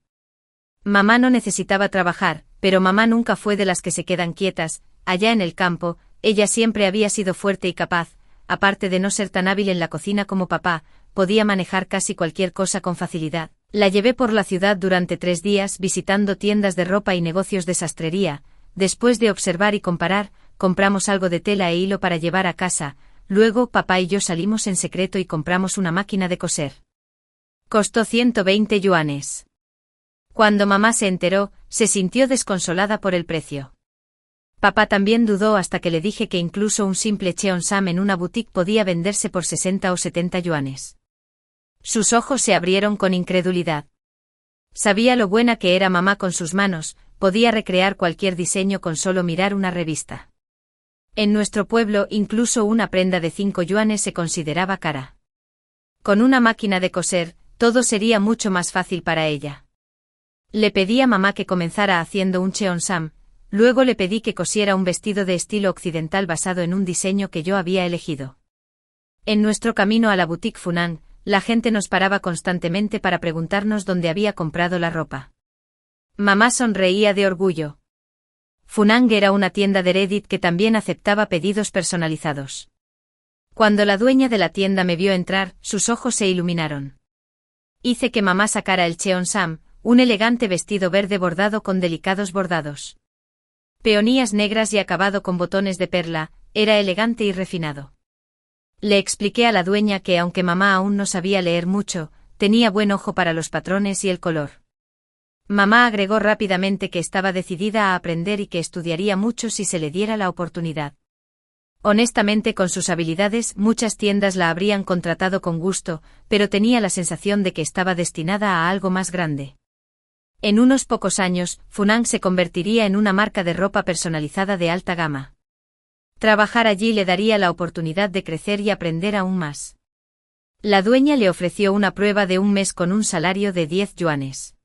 mamá no necesitaba trabajar, pero mamá nunca fue de las que se quedan quietas. Allá en el campo, ella siempre había sido fuerte y capaz. Aparte de no ser tan hábil en la cocina como papá, podía manejar casi cualquier cosa con facilidad. La llevé por la ciudad durante 3 días visitando tiendas de ropa y negocios de sastrería. Después de observar y comparar, compramos algo de tela e hilo para llevar a casa. Luego papá y yo salimos en secreto y compramos una máquina de coser. Costó 120 yuanes. Cuando mamá se enteró, se sintió desconsolada por el precio. Papá también dudó hasta que le dije que incluso un simple cheongsam en una boutique podía venderse por 60 o 70 yuanes. Sus ojos se abrieron con incredulidad. Sabía lo buena que era mamá con sus manos, podía recrear cualquier diseño con solo mirar una revista. En nuestro pueblo incluso una prenda de 5 yuanes se consideraba cara. Con una máquina de coser, todo sería mucho más fácil para ella. Le pedí a mamá que comenzara haciendo un cheongsam. Luego le pedí que cosiera un vestido de estilo occidental basado en un diseño que yo había elegido. En nuestro camino a la boutique Funan, la gente nos paraba constantemente para preguntarnos dónde había comprado la ropa. Mamá sonreía de orgullo. Funang era una tienda de Reddit que también aceptaba pedidos personalizados. Cuando la dueña de la tienda me vio entrar, sus ojos se iluminaron. Hice que mamá sacara el cheongsam, un elegante vestido verde bordado con delicados bordados. Peonías negras y acabado con botones de perla, era elegante y refinado. Le expliqué a la dueña que aunque mamá aún no sabía leer mucho, tenía buen ojo para los patrones y el color. Mamá agregó rápidamente que estaba decidida a aprender y que estudiaría mucho si se le diera la oportunidad. Honestamente, con sus habilidades, muchas tiendas la habrían contratado con gusto, pero tenía la sensación de que estaba destinada a algo más grande. En unos pocos años, Funang se convertiría en una marca de ropa personalizada de alta gama. Trabajar allí le daría la oportunidad de crecer y aprender aún más. La dueña le ofreció una prueba de un mes con un salario de 10 yuanes.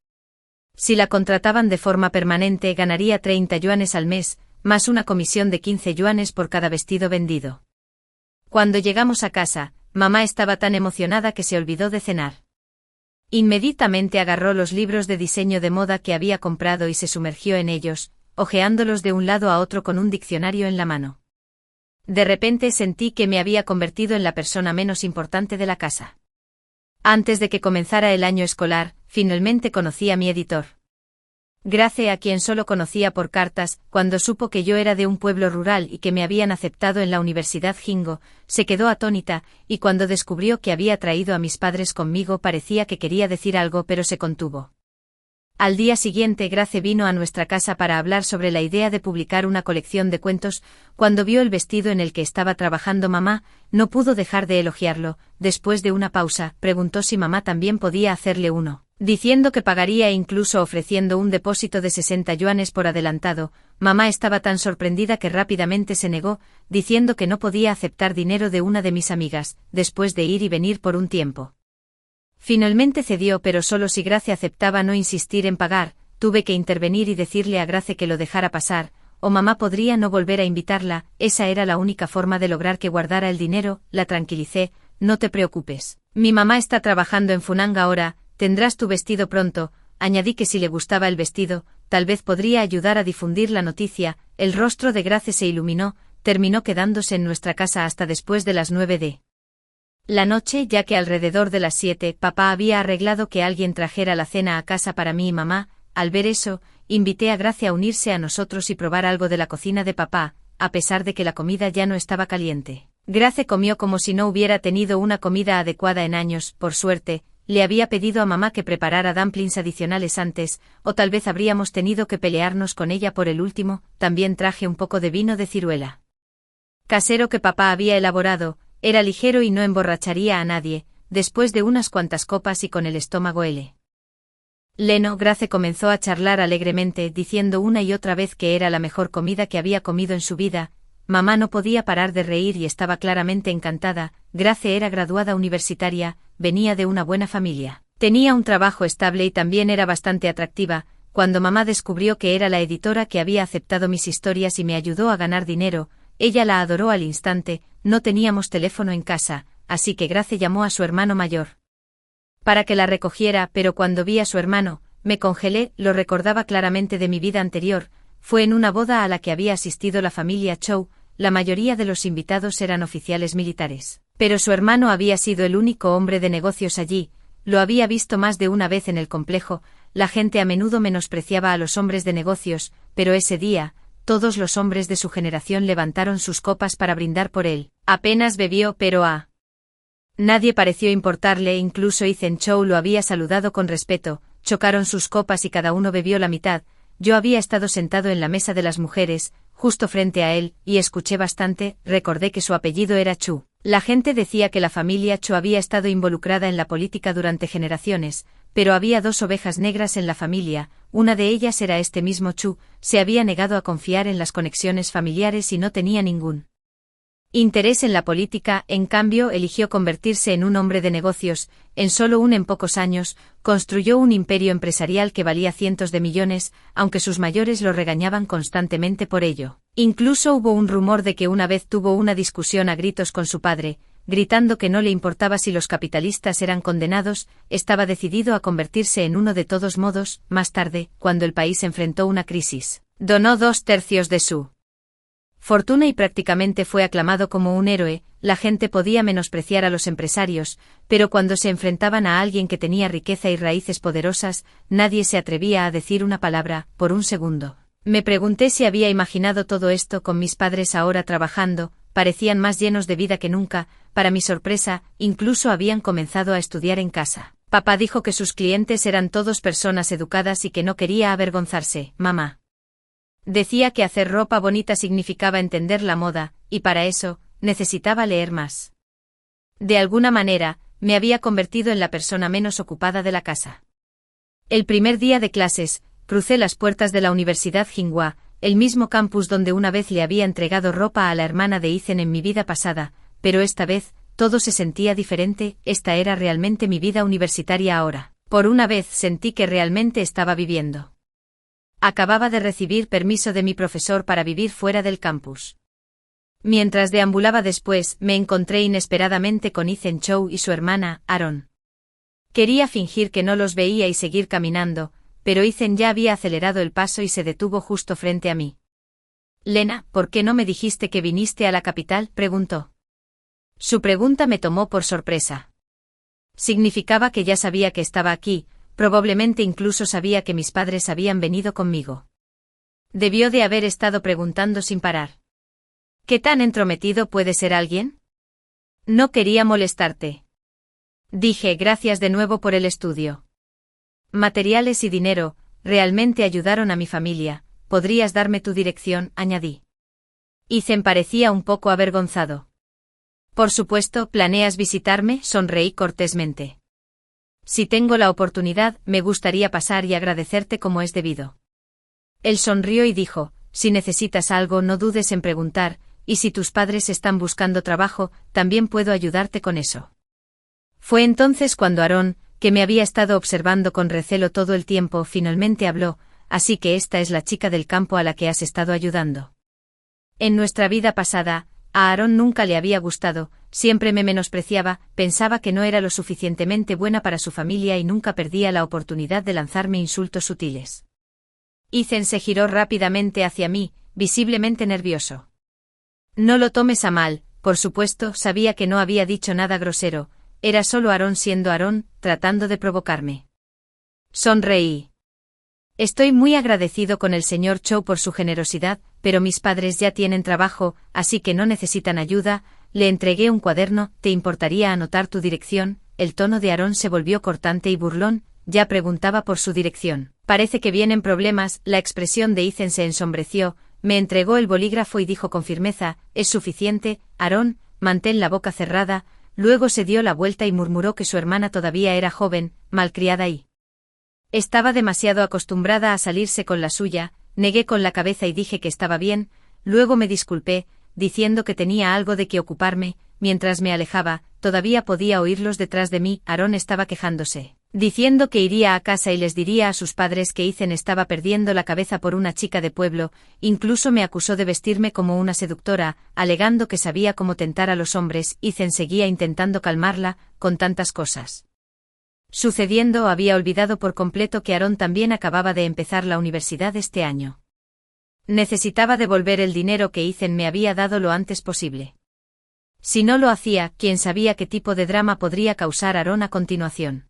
Si la contrataban de forma permanente, ganaría 30 yuanes al mes, más una comisión de 15 yuanes por cada vestido vendido. Cuando llegamos a casa, mamá estaba tan emocionada que se olvidó de cenar. Inmediatamente agarró los libros de diseño de moda que había comprado y se sumergió en ellos, hojeándolos de un lado a otro con un diccionario en la mano. De repente sentí que me había convertido en la persona menos importante de la casa. Antes de que comenzara el año escolar, finalmente conocí a mi editor. Grace, a quien solo conocía por cartas, cuando supo que yo era de un pueblo rural y que me habían aceptado en la Universidad Jingo, se quedó atónita, y cuando descubrió que había traído a mis padres conmigo parecía que quería decir algo pero se contuvo. Al día siguiente Grace vino a nuestra casa para hablar sobre la idea de publicar una colección de cuentos. Cuando vio el vestido en el que estaba trabajando mamá, no pudo dejar de elogiarlo. Después de una pausa, preguntó si mamá también podía hacerle uno, diciendo que pagaría e incluso ofreciendo un depósito de 60 yuanes por adelantado. Mamá estaba tan sorprendida que rápidamente se negó, diciendo que no podía aceptar dinero de una de mis amigas, después de ir y venir por un tiempo. Finalmente cedió, pero solo si Grace aceptaba no insistir en pagar. Tuve que intervenir y decirle a Grace que lo dejara pasar, o mamá podría no volver a invitarla. Esa era la única forma de lograr que guardara el dinero. La tranquilicé. No te preocupes. Mi mamá está trabajando en Funang ahora, tendrás tu vestido pronto. Añadí que si le gustaba el vestido, tal vez podría ayudar a difundir la noticia. El rostro de Grace se iluminó. Terminó quedándose en nuestra casa hasta después de las 9 de la noche, ya que alrededor de las 7 papá había arreglado que alguien trajera la cena a casa para mí y mamá. Al ver eso, invité a Grace a unirse a nosotros y probar algo de la cocina de papá, a pesar de que la comida ya no estaba caliente. Grace comió como si no hubiera tenido una comida adecuada en años. Por suerte, le había pedido a mamá que preparara dumplings adicionales antes, o tal vez habríamos tenido que pelearnos con ella por el último. También traje un poco de vino de ciruela casero que papá había elaborado, era ligero y no emborracharía a nadie, después de unas cuantas copas y con el estómago lleno. Grace comenzó a charlar alegremente, diciendo una y otra vez que era la mejor comida que había comido en su vida. Mamá no podía parar de reír y estaba claramente encantada. Grace era graduada universitaria, venía de una buena familia. Tenía un trabajo estable y también era bastante atractiva. Cuando mamá descubrió que era la editora que había aceptado mis historias y me ayudó a ganar dinero, ella la adoró al instante. No teníamos teléfono en casa, así que Grace llamó a su hermano mayor para que la recogiera, pero cuando vi a su hermano, me congelé. Lo recordaba claramente de mi vida anterior. Fue en una boda a la que había asistido la familia Chow. La mayoría de los invitados eran oficiales militares, pero su hermano había sido el único hombre de negocios allí. Lo había visto más de una vez en el complejo. La gente a menudo menospreciaba a los hombres de negocios, pero ese día, todos los hombres de su generación levantaron sus copas para brindar por él. Apenas bebió, pero a nadie pareció importarle, incluso Ethan Chow lo había saludado con respeto. Chocaron sus copas y cada uno bebió la mitad. Yo había estado sentado en la mesa de las mujeres, justo frente a él, y escuché bastante. Recordé que su apellido era Chu. La gente decía que la familia Chu había estado involucrada en la política durante generaciones, pero había 2 ovejas negras en la familia. Una de ellas era este mismo Chu. Se había negado a confiar en las conexiones familiares y no tenía ningún interés en la política. En cambio, eligió convertirse en un hombre de negocios. En pocos años, construyó un imperio empresarial que valía cientos de millones, aunque sus mayores lo regañaban constantemente por ello. Incluso hubo un rumor de que una vez tuvo una discusión a gritos con su padre, gritando que no le importaba si los capitalistas eran condenados. Estaba decidido a convertirse en uno de todos modos. Más tarde, cuando el país enfrentó una crisis, donó 2/3 de su fortuna y prácticamente fue aclamado como un héroe. La gente podía menospreciar a los empresarios, pero cuando se enfrentaban a alguien que tenía riqueza y raíces poderosas, nadie se atrevía a decir una palabra. Por un segundo, me pregunté si había imaginado todo esto con mis padres ahora trabajando. Parecían más llenos de vida que nunca. Para mi sorpresa, incluso habían comenzado a estudiar en casa. Papá dijo que sus clientes eran todos personas educadas y que no quería avergonzarse. Mamá decía que hacer ropa bonita significaba entender la moda, y para eso, necesitaba leer más. De alguna manera, me había convertido en la persona menos ocupada de la casa. El primer día de clases, crucé las puertas de la Universidad Tsinghua, el mismo campus donde una vez le había entregado ropa a la hermana de Ethan en mi vida pasada, pero esta vez, todo se sentía diferente. Esta era realmente mi vida universitaria ahora. Por una vez sentí que realmente estaba viviendo. Acababa de recibir permiso de mi profesor para vivir fuera del campus. Mientras deambulaba después, me encontré inesperadamente con Ethan Chow y su hermana, Aaron. Quería fingir que no los veía y seguir caminando, pero Ethan ya había acelerado el paso y se detuvo justo frente a mí. «Lena, ¿por qué no me dijiste que viniste a la capital?», preguntó. Su pregunta me tomó por sorpresa. Significaba que ya sabía que estaba aquí. Probablemente incluso sabía que mis padres habían venido conmigo. Debió de haber estado preguntando sin parar. ¿Qué tan entrometido puede ser alguien? No quería molestarte. Dije, gracias de nuevo por el estudio. Materiales y dinero, realmente ayudaron a mi familia. ¿Podrías darme tu dirección?, añadí. Ethan parecía un poco avergonzado. Por supuesto, ¿planeas visitarme?, sonreí cortésmente. Si tengo la oportunidad, me gustaría pasar y agradecerte como es debido. Él sonrió y dijo, si necesitas algo no dudes en preguntar, y si tus padres están buscando trabajo, también puedo ayudarte con eso. Fue entonces cuando Aaron, que me había estado observando con recelo todo el tiempo, finalmente habló, así que esta es la chica del campo a la que has estado ayudando. En nuestra vida pasada, a Aaron nunca le había gustado, siempre me menospreciaba, pensaba que no era lo suficientemente buena para su familia y nunca perdía la oportunidad de lanzarme insultos sutiles. Ethan se giró rápidamente hacia mí, visiblemente nervioso. No lo tomes a mal, por supuesto, sabía que no había dicho nada grosero, era solo Aaron siendo Aaron, tratando de provocarme. Sonreí. Estoy muy agradecido con el señor Chow por su generosidad, pero mis padres ya tienen trabajo, así que no necesitan ayuda. Le entregué un cuaderno. ¿Te importaría anotar tu dirección?, el tono de Aarón se volvió cortante y burlón, ya preguntaba por su dirección. Parece que vienen problemas, la expresión de Ethan se ensombreció, me entregó el bolígrafo y dijo con firmeza, es suficiente, Aarón, mantén la boca cerrada, luego se dio la vuelta y murmuró que su hermana todavía era joven, malcriada y estaba demasiado acostumbrada a salirse con la suya, negué con la cabeza y dije que estaba bien, luego me disculpé, diciendo que tenía algo de qué ocuparme, mientras me alejaba, todavía podía oírlos detrás de mí, Aarón estaba quejándose, diciendo que iría a casa y les diría a sus padres que Ethan estaba perdiendo la cabeza por una chica de pueblo, incluso me acusó de vestirme como una seductora, alegando que sabía cómo tentar a los hombres, Ethan seguía intentando calmarla, con tantas cosas sucediendo había olvidado por completo que Aarón también acababa de empezar la universidad este año. Necesitaba devolver el dinero que Ethan me había dado lo antes posible. Si no lo hacía, quién sabía qué tipo de drama podría causar Aarón a continuación.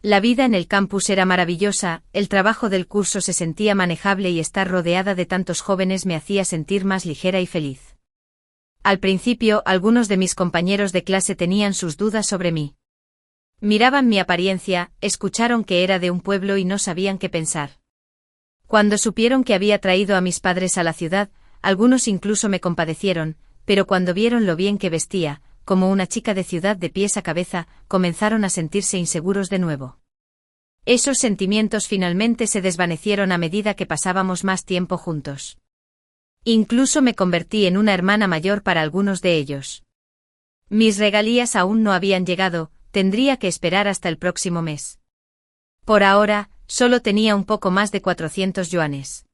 La vida en el campus era maravillosa, el trabajo del curso se sentía manejable y estar rodeada de tantos jóvenes me hacía sentir más ligera y feliz. Al principio, algunos de mis compañeros de clase tenían sus dudas sobre mí. Miraban mi apariencia, escucharon que era de un pueblo y no sabían qué pensar. Cuando supieron que había traído a mis padres a la ciudad, algunos incluso me compadecieron, pero cuando vieron lo bien que vestía, como una chica de ciudad de pies a cabeza, comenzaron a sentirse inseguros de nuevo. Esos sentimientos finalmente se desvanecieron a medida que pasábamos más tiempo juntos. Incluso me convertí en una hermana mayor para algunos de ellos. Mis regalías aún no habían llegado, tendría que esperar hasta el próximo mes. Por ahora, solo tenía un poco más de 400 yuanes.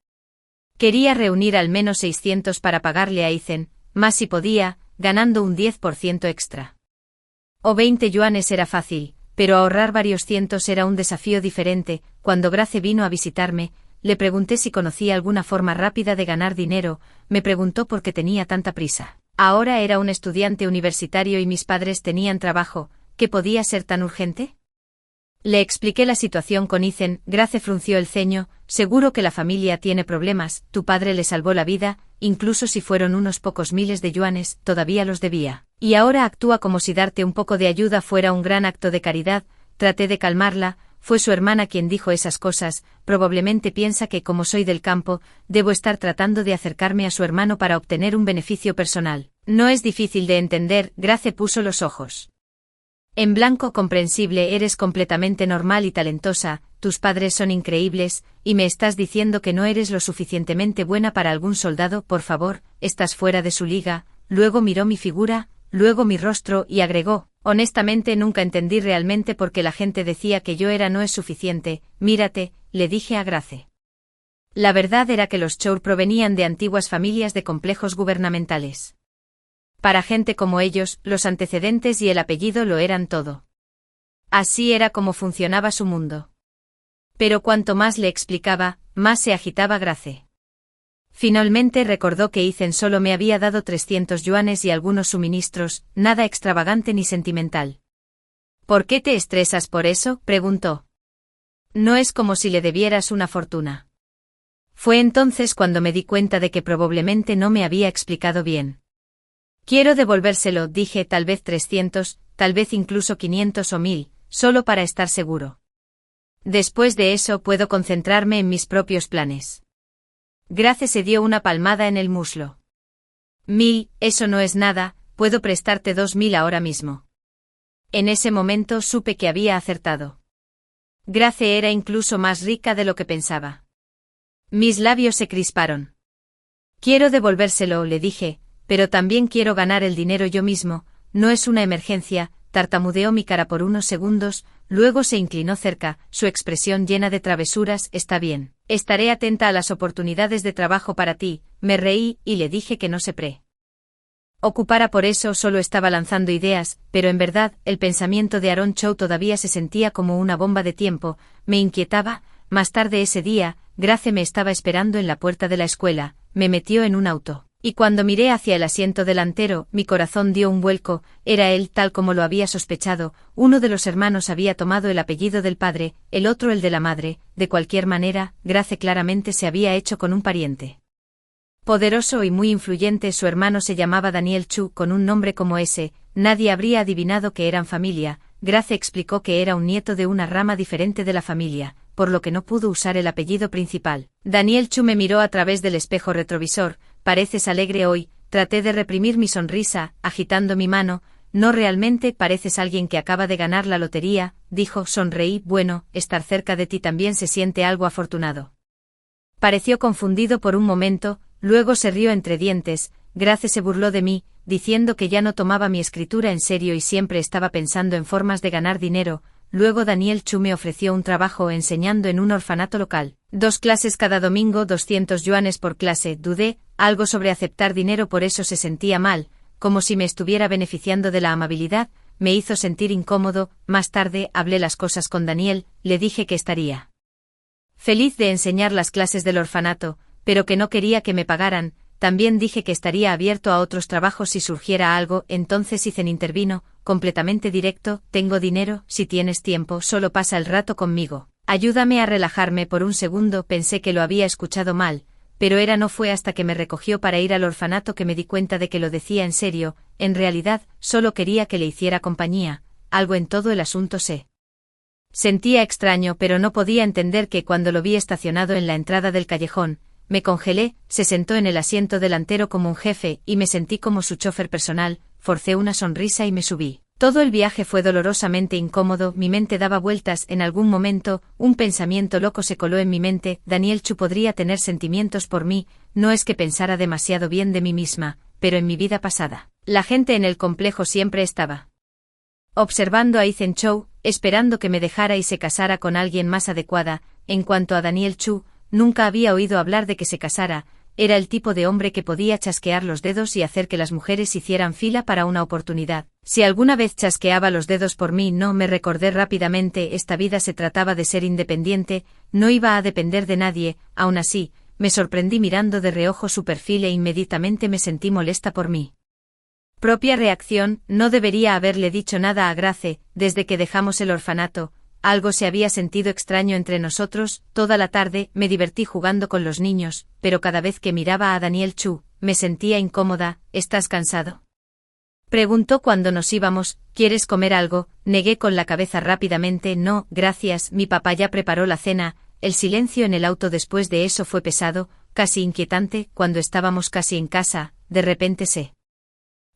Quería reunir al menos 600 para pagarle a Ethan, más si podía, ganando un 10% extra. O 20 yuanes era fácil, pero ahorrar varios cientos era un desafío diferente. Cuando Grace vino a visitarme, le pregunté si conocía alguna forma rápida de ganar dinero, me preguntó por qué tenía tanta prisa. Ahora era un estudiante universitario y mis padres tenían trabajo, ¿qué podía ser tan urgente? Le expliqué la situación con Ethan, Grace frunció el ceño, seguro que la familia tiene problemas, tu padre le salvó la vida, incluso si fueron unos pocos miles de yuanes, todavía los debía. Y ahora actúa como si darte un poco de ayuda fuera un gran acto de caridad, traté de calmarla, fue su hermana quien dijo esas cosas, probablemente piensa que como soy del campo, debo estar tratando de acercarme a su hermano para obtener un beneficio personal. No es difícil de entender, Grace puso los ojos en blanco comprensible, eres completamente normal y talentosa, tus padres son increíbles, y me estás diciendo que no eres lo suficientemente buena para algún soldado, por favor, estás fuera de su liga, luego miró mi figura, luego mi rostro y agregó, honestamente nunca entendí realmente por qué la gente decía que yo era no es suficiente, mírate, le dije a Grace. La verdad era que los Chour provenían de antiguas familias de complejos gubernamentales. Para gente como ellos, los antecedentes y el apellido lo eran todo. Así era como funcionaba su mundo. Pero cuanto más le explicaba, más se agitaba Grace. Finalmente recordó que Ethan solo me había dado 300 yuanes y algunos suministros, nada extravagante ni sentimental. ¿Por qué te estresas por eso?, preguntó. No es como si le debieras una fortuna. Fue entonces cuando me di cuenta de que probablemente no me había explicado bien. Quiero devolvérselo, dije, tal vez 300, tal vez incluso 500 o 1000, solo para estar seguro. Después de eso puedo concentrarme en mis propios planes. Grace se dio una palmada en el muslo. 1000, eso no es nada, puedo prestarte 2000 ahora mismo. En ese momento supe que había acertado. Grace era incluso más rica de lo que pensaba. Mis labios se crisparon. Quiero devolvérselo, le dije, pero también quiero ganar el dinero yo mismo, no es una emergencia, tartamudeó mi cara por unos segundos, luego se inclinó cerca, su expresión llena de travesuras, está bien, estaré atenta a las oportunidades de trabajo para ti, me reí y le dije que no se preocupara por eso, solo estaba lanzando ideas, pero en verdad, el pensamiento de Aarón Chow todavía se sentía como una bomba de tiempo, me inquietaba. Más tarde ese día, Grace me estaba esperando en la puerta de la escuela, me metió en un auto. Y cuando miré hacia el asiento delantero, mi corazón dio un vuelco, era él tal como lo había sospechado, uno de los hermanos había tomado el apellido del padre, el otro el de la madre, de cualquier manera, Grace claramente se había hecho con un pariente poderoso y muy influyente, su hermano se llamaba Daniel Chu, con un nombre como ese, nadie habría adivinado que eran familia, Grace explicó que era un nieto de una rama diferente de la familia, por lo que no pudo usar el apellido principal. Daniel Chu me miró a través del espejo retrovisor. Pareces alegre hoy. Traté de reprimir mi sonrisa, agitando mi mano. No, realmente pareces alguien que acaba de ganar la lotería, dijo. Sonreí. Bueno, estar cerca de ti también se siente algo afortunado. Pareció confundido por un momento, luego se rió entre dientes. Grace se burló de mí, diciendo que ya no tomaba mi escritura en serio y siempre estaba pensando en formas de ganar dinero. Luego Daniel Chu me ofreció un trabajo enseñando en un orfanato local. 2 clases cada domingo, 200 yuanes por clase. Dudé, algo sobre aceptar dinero, por eso se sentía mal, como si me estuviera beneficiando de la amabilidad, me hizo sentir incómodo. Más tarde hablé las cosas con Daniel, le dije que estaría feliz de enseñar las clases del orfanato, pero que no quería que me pagaran. También dije que estaría abierto a otros trabajos si surgiera algo. Entonces Ethan intervino, completamente directo. Tengo dinero, si tienes tiempo, solo pasa el rato conmigo. Ayúdame a relajarme. Por un segundo pensé que lo había escuchado mal, pero no fue hasta que me recogió para ir al orfanato que me di cuenta de que lo decía en serio. En realidad, solo quería que le hiciera compañía. Algo en todo el asunto se sentía extraño, pero no podía entender que cuando lo vi estacionado en la entrada del callejón, me congelé. Se sentó en el asiento delantero como un jefe y me sentí como su chofer personal. Forcé una sonrisa y me subí. Todo el viaje fue dolorosamente incómodo, mi mente daba vueltas. En algún momento, un pensamiento loco se coló en mi mente. Daniel Chu podría tener sentimientos por mí. No es que pensara demasiado bien de mí misma, pero en mi vida pasada, la gente en el complejo siempre estaba observando a Ethan Chow, esperando que me dejara y se casara con alguien más adecuada. En cuanto a Daniel Chu, nunca había oído hablar de que se casara. Era el tipo de hombre que podía chasquear los dedos y hacer que las mujeres hicieran fila para una oportunidad. Si alguna vez chasqueaba los dedos por mí, no, me recordé rápidamente. Esta vida se trataba de ser independiente, no iba a depender de nadie. Aún así, me sorprendí mirando de reojo su perfil e inmediatamente me sentí molesta por mí propia reacción. No debería haberle dicho nada a Grace. Desde que dejamos el orfanato, algo se había sentido extraño entre nosotros. Toda la tarde me divertí jugando con los niños, pero cada vez que miraba a Daniel Chu, me sentía incómoda. ¿Estás cansado?, preguntó cuando nos íbamos. ¿Quieres comer algo? Negué con la cabeza rápidamente. No, gracias, mi papá ya preparó la cena. El silencio en el auto después de eso fue pesado, casi inquietante. Cuando estábamos casi en casa, de repente se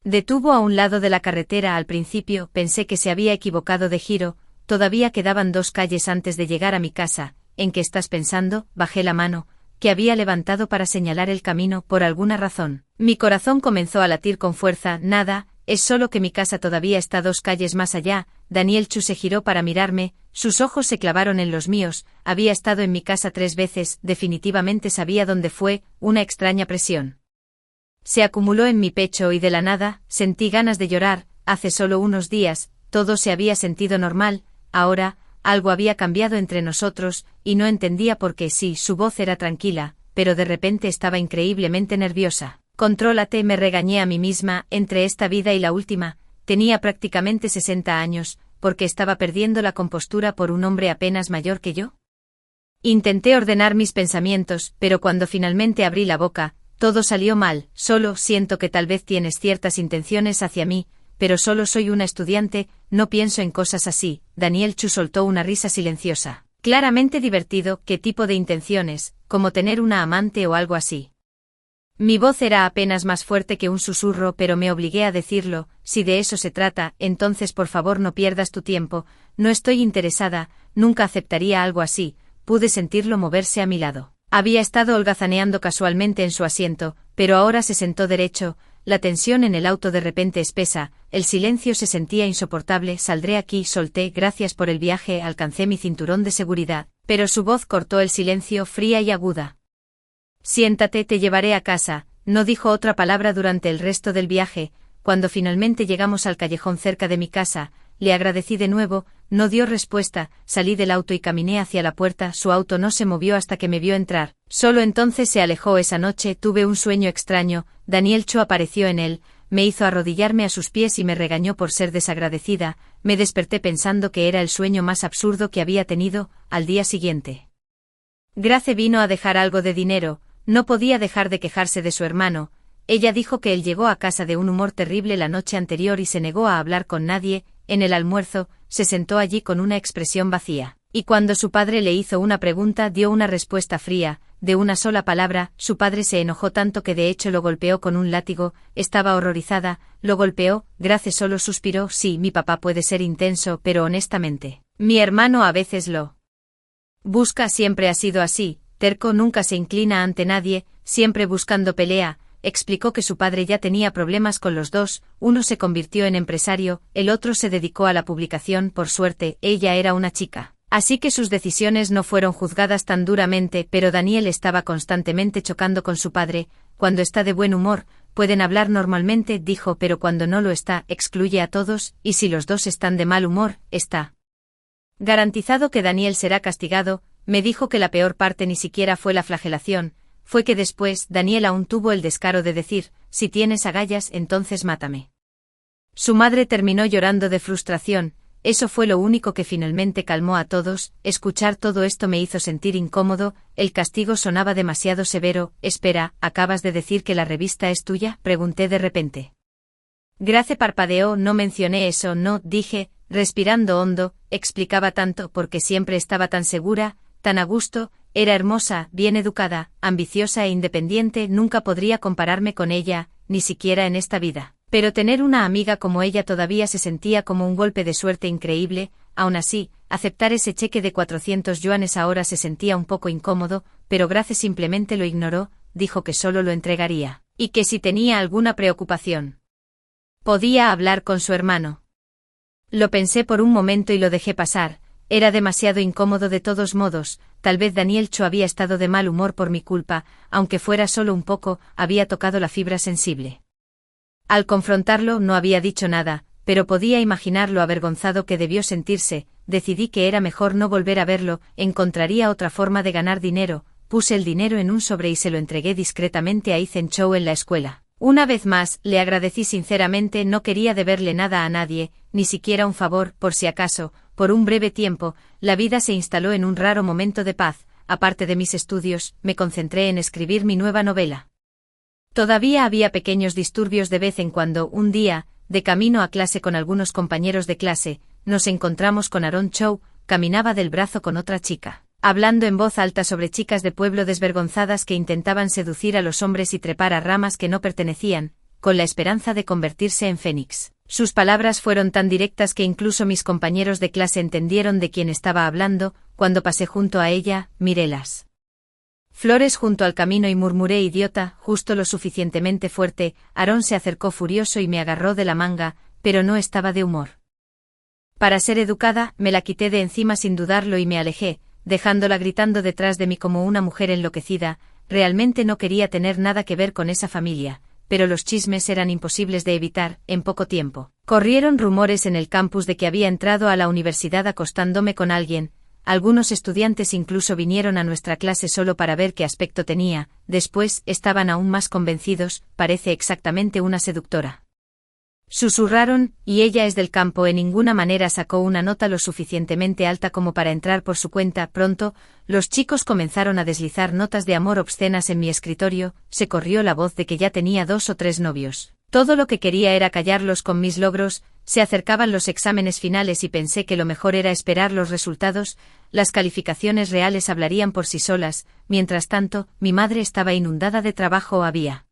detuvo a un lado de la carretera. Al principio pensé que se había equivocado de giro. Todavía quedaban 2 calles antes de llegar a mi casa. ¿En qué estás pensando? Bajé la mano, que había levantado para señalar el camino. Por alguna razón, mi corazón comenzó a latir con fuerza. Nada, es solo que mi casa todavía está 2 calles más allá. Daniel Chu se giró para mirarme, sus ojos se clavaron en los míos. Había estado en mi casa 3 veces, definitivamente sabía dónde fue. Una extraña presión se acumuló en mi pecho y de la nada, sentí ganas de llorar. Hace solo unos días, todo se había sentido normal. Ahora, algo había cambiado entre nosotros, y no entendía por qué. Sí, su voz era tranquila, pero de repente estaba increíblemente nerviosa. Contrólate, me regañé a mí misma. Entre esta vida y la última, tenía prácticamente 60 años, porque estaba perdiendo la compostura por un hombre apenas mayor que yo. Intenté ordenar mis pensamientos, pero cuando finalmente abrí la boca, todo salió mal. Solo siento que tal vez tienes ciertas intenciones hacia mí, pero solo soy una estudiante, no pienso en cosas así. Daniel Chu soltó una risa silenciosa, claramente divertido. ¿Qué tipo de intenciones? ¿Como tener una amante o algo así? Mi voz era apenas más fuerte que un susurro, pero me obligué a decirlo. Si de eso se trata, entonces por favor no pierdas tu tiempo. No estoy interesada, nunca aceptaría algo así. Pude sentirlo moverse a mi lado. Había estado holgazaneando casualmente en su asiento, pero ahora se sentó derecho. La tensión en el auto de repente espesa, el silencio se sentía insoportable. Saldré aquí, solté. Gracias por el viaje. Alcancé mi cinturón de seguridad, pero su voz cortó el silencio, fría y aguda. Siéntate, te llevaré a casa. No dijo otra palabra durante el resto del viaje. Cuando finalmente llegamos al callejón cerca de mi casa, le agradecí de nuevo. No dio respuesta. Salí del auto y caminé hacia la puerta. Su auto no se movió hasta que me vio entrar. Solo entonces se alejó. Esa noche tuve un sueño extraño. Daniel Chu apareció en él, me hizo arrodillarme a sus pies y me regañó por ser desagradecida. Me desperté pensando que era el sueño más absurdo que había tenido. Al día siguiente, Grace vino a dejar algo de dinero. No podía dejar de quejarse de su hermano. Ella dijo que él llegó a casa de un humor terrible la noche anterior y se negó a hablar con nadie. En el almuerzo, se sentó allí con una expresión vacía. Y cuando su padre le hizo una pregunta dio una respuesta fría, de una sola palabra. Su padre se enojó tanto que de hecho lo golpeó con un látigo. Estaba horrorizada, lo golpeó. Grace solo suspiró. Sí, mi papá puede ser intenso, pero honestamente, mi hermano a veces lo busca. Siempre ha sido así, terco, nunca se inclina ante nadie, siempre buscando pelea. Explicó que su padre ya tenía problemas con los dos, uno se convirtió en empresario, el otro se dedicó a la publicación. Por suerte, ella era una chica, así que sus decisiones no fueron juzgadas tan duramente, pero Daniel estaba constantemente chocando con su padre. Cuando está de buen humor, pueden hablar normalmente, dijo, pero cuando no lo está, excluye a todos, y si los dos están de mal humor, está garantizado que Daniel será castigado. Me dijo que la peor parte ni siquiera fue la flagelación, fue que después Daniel aún tuvo el descaro de decir, si tienes agallas, entonces mátame. Su madre terminó llorando de frustración. Eso fue lo único que finalmente calmó a todos. Escuchar todo esto me hizo sentir incómodo, el castigo sonaba demasiado severo. Espera, ¿acabas de decir que la revista es tuya?, pregunté de repente. Grace parpadeó. No mencioné eso, no, dije, respirando hondo. Explicaba tanto porque siempre estaba tan segura, tan a gusto. Era hermosa, bien educada, ambiciosa e independiente. Nunca podría compararme con ella, ni siquiera en esta vida. Pero tener una amiga como ella todavía se sentía como un golpe de suerte increíble. Aún así, aceptar ese cheque de 400 yuanes ahora se sentía un poco incómodo, pero Grace simplemente lo ignoró. Dijo que solo lo entregaría, y que si tenía alguna preocupación, podía hablar con su hermano. Lo pensé por un momento y lo dejé pasar. Era demasiado incómodo de todos modos. Tal vez Daniel Cho había estado de mal humor por mi culpa, aunque fuera solo un poco, había tocado la fibra sensible. Al confrontarlo no había dicho nada, pero podía imaginar lo avergonzado que debió sentirse. Decidí que era mejor no volver a verlo, encontraría otra forma de ganar dinero. Puse el dinero en un sobre y se lo entregué discretamente a Ethan Chow en la escuela. Una vez más, le agradecí sinceramente. No quería deberle nada a nadie, ni siquiera un favor, por si acaso. Por un breve tiempo, la vida se instaló en un raro momento de paz. Aparte de mis estudios, me concentré en escribir mi nueva novela. Todavía había pequeños disturbios de vez en cuando. Un día, de camino a clase con algunos compañeros de clase, nos encontramos con Aaron Chow. Caminaba del brazo con otra chica, hablando en voz alta sobre chicas de pueblo desvergonzadas que intentaban seducir a los hombres y trepar a ramas que no pertenecían, con la esperanza de convertirse en fénix. Sus palabras fueron tan directas que incluso mis compañeros de clase entendieron de quién estaba hablando. Cuando pasé junto a ella, miré las flores junto al camino y murmuré idiota, justo lo suficientemente fuerte. Aaron se acercó furioso y me agarró de la manga, pero no estaba de humor. Para ser educada, me la quité de encima sin dudarlo y me alejé, dejándola gritando detrás de mí como una mujer enloquecida. Realmente no quería tener nada que ver con esa familia, pero los chismes eran imposibles de evitar. En poco tiempo, corrieron rumores en el campus de que había entrado a la universidad acostándome con alguien. Algunos estudiantes incluso vinieron a nuestra clase solo para ver qué aspecto tenía. Después, estaban aún más convencidos, parece exactamente una seductora. Susurraron, y ella es del campo. En ninguna manera sacó una nota lo suficientemente alta como para entrar por su cuenta. Pronto, los chicos comenzaron a deslizar notas de amor obscenas en mi escritorio. Se corrió la voz de que ya tenía 2 o 3 novios. Todo lo que quería era callarlos con mis logros. Se acercaban los exámenes finales y pensé que lo mejor era esperar los resultados. Las calificaciones reales hablarían por sí solas. Mientras tanto, mi madre estaba inundada de trabajo. Había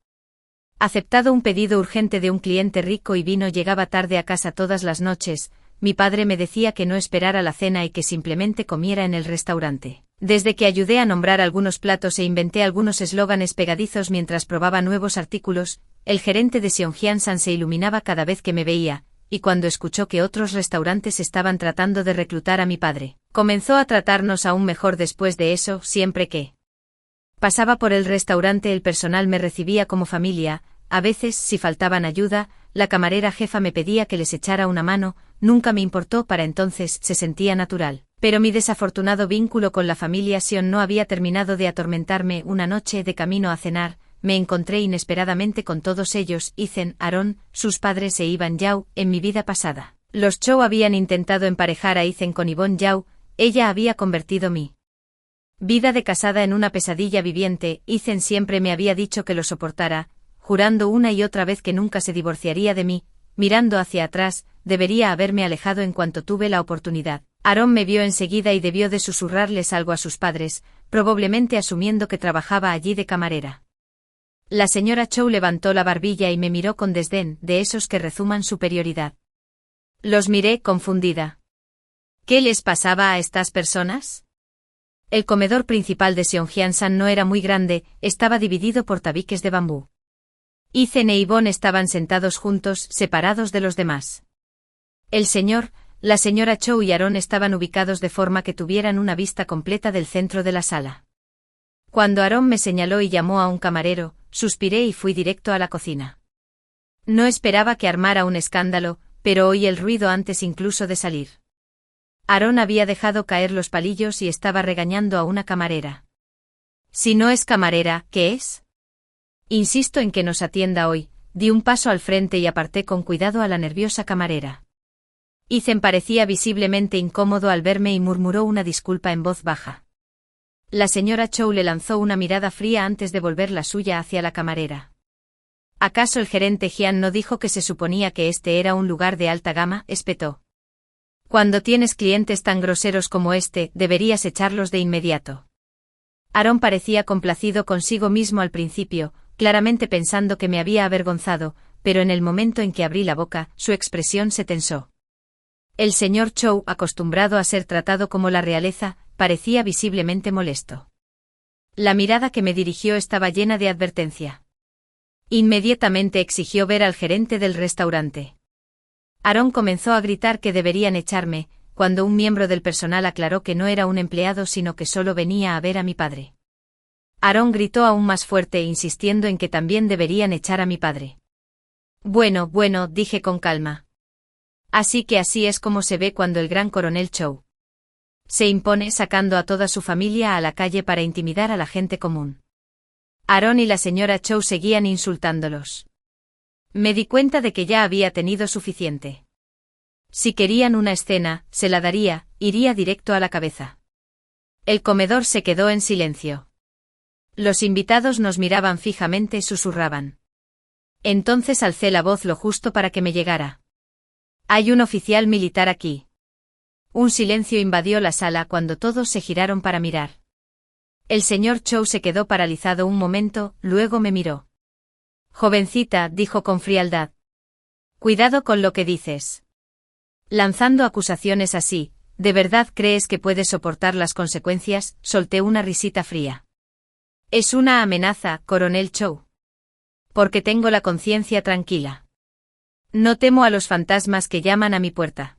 aceptado un pedido urgente de un cliente rico y llegaba tarde a casa todas las noches. Mi padre me decía que no esperara la cena y que simplemente comiera en el restaurante. Desde que ayudé a nombrar algunos platos e inventé algunos eslóganes pegadizos mientras probaba nuevos artículos, el gerente de Seonghyang-san se iluminaba cada vez que me veía, y cuando escuchó que otros restaurantes estaban tratando de reclutar a mi padre, comenzó a tratarnos aún mejor. Después de eso, siempre que pasaba por el restaurante el personal me recibía como familia. A veces, si faltaban ayuda, la camarera jefa me pedía que les echara una mano. Nunca me importó, para entonces se sentía natural. Pero mi desafortunado vínculo con la familia Seon no había terminado de atormentarme. Una noche, de camino a cenar, me encontré inesperadamente con todos ellos. Ethan, Aaron, sus padres e Ivan Yao. En mi vida pasada, los Chow habían intentado emparejar a Ethan con Yvonne Yao. Ella había convertido mi vida de casada en una pesadilla viviente. Ethan siempre me había dicho que lo soportara, jurando una y otra vez que nunca se divorciaría de mí. Mirando hacia atrás, debería haberme alejado en cuanto tuve la oportunidad. Aaron me vio enseguida y debió de susurrarles algo a sus padres, probablemente asumiendo que trabajaba allí de camarera. La señora Chow levantó la barbilla y me miró con desdén, de esos que rezuman superioridad. Los miré confundida. ¿Qué les pasaba a estas personas? El comedor principal de Seonghyan-san no era muy grande, estaba dividido por tabiques de bambú. Ethan e Yvonne estaban sentados juntos, separados de los demás. El señor, la señora Chow y Aaron estaban ubicados de forma que tuvieran una vista completa del centro de la sala. Cuando Aaron me señaló y llamó a un camarero, suspiré y fui directo a la cocina. No esperaba que armara un escándalo, pero oí el ruido antes incluso de salir. Aaron había dejado caer los palillos y estaba regañando a una camarera. Si no es camarera, ¿qué es? Insisto en que nos atienda hoy. Di un paso al frente y aparté con cuidado a la nerviosa camarera. Ethan parecía visiblemente incómodo al verme y murmuró una disculpa en voz baja. La señora Chow le lanzó una mirada fría antes de volver la suya hacia la camarera. ¿Acaso el gerente Jian no dijo que se suponía que este era un lugar de alta gama? Espetó. Cuando tienes clientes tan groseros como este, deberías echarlos de inmediato. Aaron parecía complacido consigo mismo al principio, claramente pensando que me había avergonzado, pero en el momento en que abrí la boca, su expresión se tensó. El señor Chow, acostumbrado a ser tratado como la realeza, parecía visiblemente molesto. La mirada que me dirigió estaba llena de advertencia. Inmediatamente exigió ver al gerente del restaurante. Aaron comenzó a gritar que deberían echarme, cuando un miembro del personal aclaró que no era un empleado sino que solo venía a ver a mi padre. Aaron gritó aún más fuerte insistiendo en que también deberían echar a mi padre. Bueno, dije con calma. Así que así es como se ve cuando el gran coronel Chow se impone sacando a toda su familia a la calle para intimidar a la gente común. Aaron y la señora Chow seguían insultándolos. Me di cuenta de que ya había tenido suficiente. Si querían una escena, se la daría, iría directo a la cabeza. El comedor se quedó en silencio. Los invitados nos miraban fijamente y susurraban. Entonces alcé la voz lo justo para que me llegara. Hay un oficial militar aquí. Un silencio invadió la sala cuando todos se giraron para mirar. El señor Chow se quedó paralizado un momento, luego me miró. Jovencita, dijo con frialdad. Cuidado con lo que dices. Lanzando acusaciones así, ¿de verdad crees que puedes soportar las consecuencias? Solté una risita fría. Es una amenaza, coronel Chow. Porque tengo la conciencia tranquila. No temo a los fantasmas que llaman a mi puerta.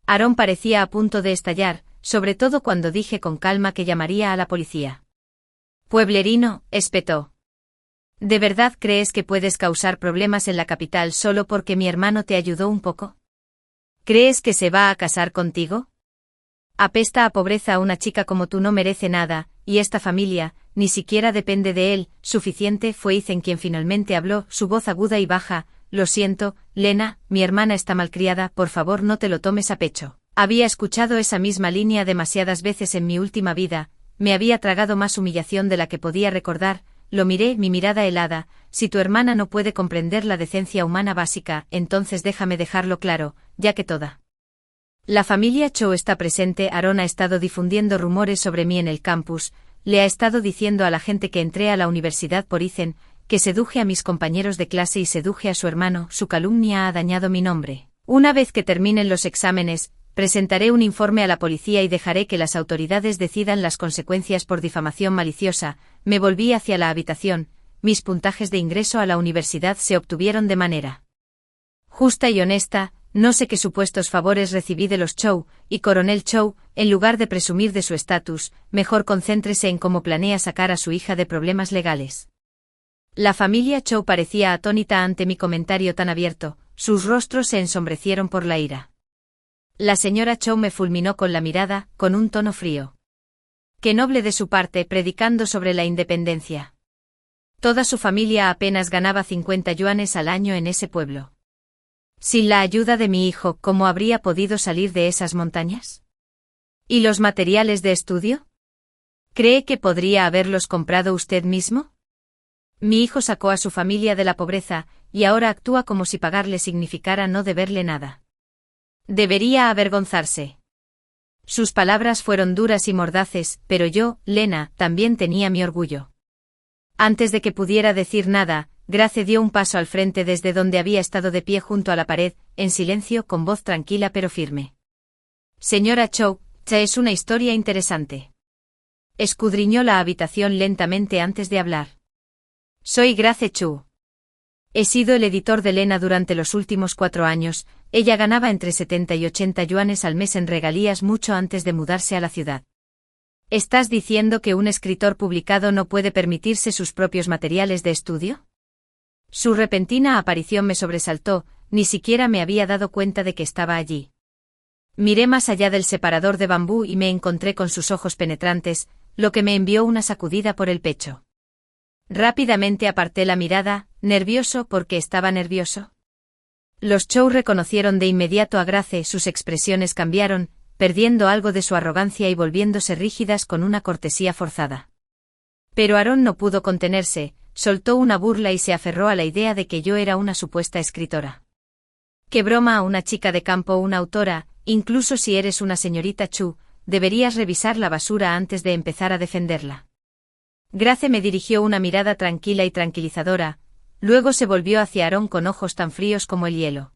Aaron parecía a punto de estallar, sobre todo cuando dije con calma que llamaría a la policía. Pueblerino, espetó. ¿De verdad crees que puedes causar problemas en la capital solo porque mi hermano te ayudó un poco? ¿Crees que se va a casar contigo? Apesta a pobreza, una chica como tú no merece nada, y esta familia, ni siquiera depende de él. Suficiente, fue Ethan quien finalmente habló, su voz aguda y baja. Lo siento, Lena, mi hermana está malcriada, por favor no te lo tomes a pecho. Había escuchado esa misma línea demasiadas veces en mi última vida, me había tragado más humillación de la que podía recordar, lo miré, mi mirada helada. Si tu hermana no puede comprender la decencia humana básica, entonces déjame dejarlo claro, ya que toda la familia Chow está presente. Aaron ha estado difundiendo rumores sobre mí en el campus, le ha estado diciendo a la gente que entré a la universidad por Ethan, que seduje a mis compañeros de clase y seduje a su hermano. Su calumnia ha dañado mi nombre. Una vez que terminen los exámenes, presentaré un informe a la policía y dejaré que las autoridades decidan las consecuencias por difamación maliciosa. Me volví hacia la habitación, mis puntajes de ingreso a la universidad se obtuvieron de manera justa y honesta, no sé qué supuestos favores recibí de los Chow, y coronel Chow, en lugar de presumir de su estatus, mejor concéntrese en cómo planea sacar a su hija de problemas legales. La familia Chow parecía atónita ante mi comentario tan abierto, sus rostros se ensombrecieron por la ira. La señora Chow me fulminó con la mirada, con un tono frío. Qué noble de su parte, predicando sobre la independencia. Toda su familia apenas ganaba 50 yuanes al año en ese pueblo. Sin la ayuda de mi hijo, ¿cómo habría podido salir de esas montañas? ¿Y los materiales de estudio? ¿Cree que podría haberlos comprado usted mismo? Mi hijo sacó a su familia de la pobreza, y ahora actúa como si pagarle significara no deberle nada. Debería avergonzarse. Sus palabras fueron duras y mordaces, pero yo, Lena, también tenía mi orgullo. Antes de que pudiera decir nada, Grace dio un paso al frente desde donde había estado de pie junto a la pared, en silencio, con voz tranquila pero firme. Señora Chow, esta es una historia interesante. Escudriñó la habitación lentamente antes de hablar. Soy Grace Chu. He sido el editor de Lena durante los últimos 4 años. Ella ganaba entre 70 y 80 yuanes al mes en regalías mucho antes de mudarse a la ciudad. ¿Estás diciendo que un escritor publicado no puede permitirse sus propios materiales de estudio? Su repentina aparición me sobresaltó, ni siquiera me había dado cuenta de que estaba allí. Miré más allá del separador de bambú y me encontré con sus ojos penetrantes, lo que me envió una sacudida por el pecho. Rápidamente aparté la mirada, nervioso porque estaba nervioso. Los Chow reconocieron de inmediato a Grace, sus expresiones cambiaron, perdiendo algo de su arrogancia y volviéndose rígidas con una cortesía forzada. Pero Aaron no pudo contenerse, soltó una burla y se aferró a la idea de que yo era una supuesta escritora. ¡Qué broma a una chica de campo o una autora! Incluso si eres una señorita Chu, deberías revisar la basura antes de empezar a defenderla. Grace me dirigió una mirada tranquila y tranquilizadora, luego se volvió hacia Aaron con ojos tan fríos como el hielo.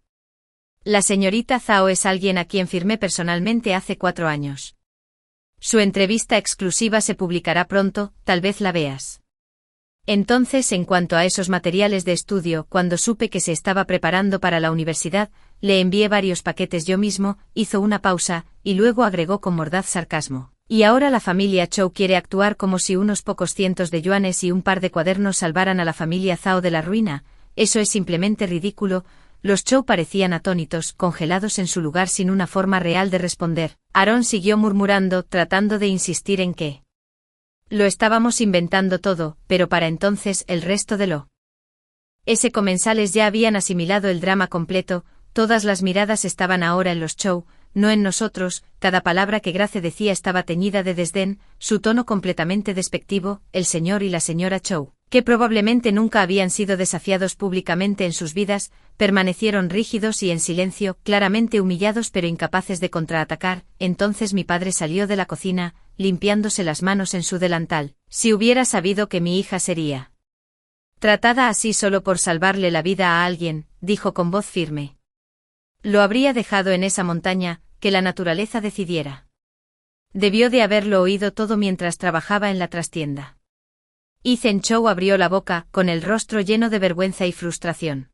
La señorita Zhao es alguien a quien firmé personalmente hace 4 años. Su entrevista exclusiva se publicará pronto, tal vez la veas. Entonces, en cuanto a esos materiales de estudio, cuando supe que se estaba preparando para la universidad, le envié varios paquetes yo mismo, hizo una pausa, y luego agregó con mordaz sarcasmo. Y ahora la familia Chow quiere actuar como si unos pocos cientos de yuanes y un par de cuadernos salvaran a la familia Zhao de la ruina. Eso es simplemente ridículo. Los Chow parecían atónitos, congelados en su lugar sin una forma real de responder. Aaron siguió murmurando, tratando de insistir en que lo estábamos inventando todo, pero para entonces el resto de ese comensales ya habían asimilado el drama completo, todas las miradas estaban ahora en los Chow, no en nosotros, cada palabra que Grace decía estaba teñida de desdén, su tono completamente despectivo, el señor y la señora Chow, que probablemente nunca habían sido desafiados públicamente en sus vidas, permanecieron rígidos y en silencio, claramente humillados pero incapaces de contraatacar. Entonces mi padre salió de la cocina, limpiándose las manos en su delantal. Si hubiera sabido que mi hija sería tratada así solo por salvarle la vida a alguien, dijo con voz firme. Lo habría dejado en esa montaña, que la naturaleza decidiera. Debió de haberlo oído todo mientras trabajaba en la trastienda. Ethan Chow abrió la boca, con el rostro lleno de vergüenza y frustración.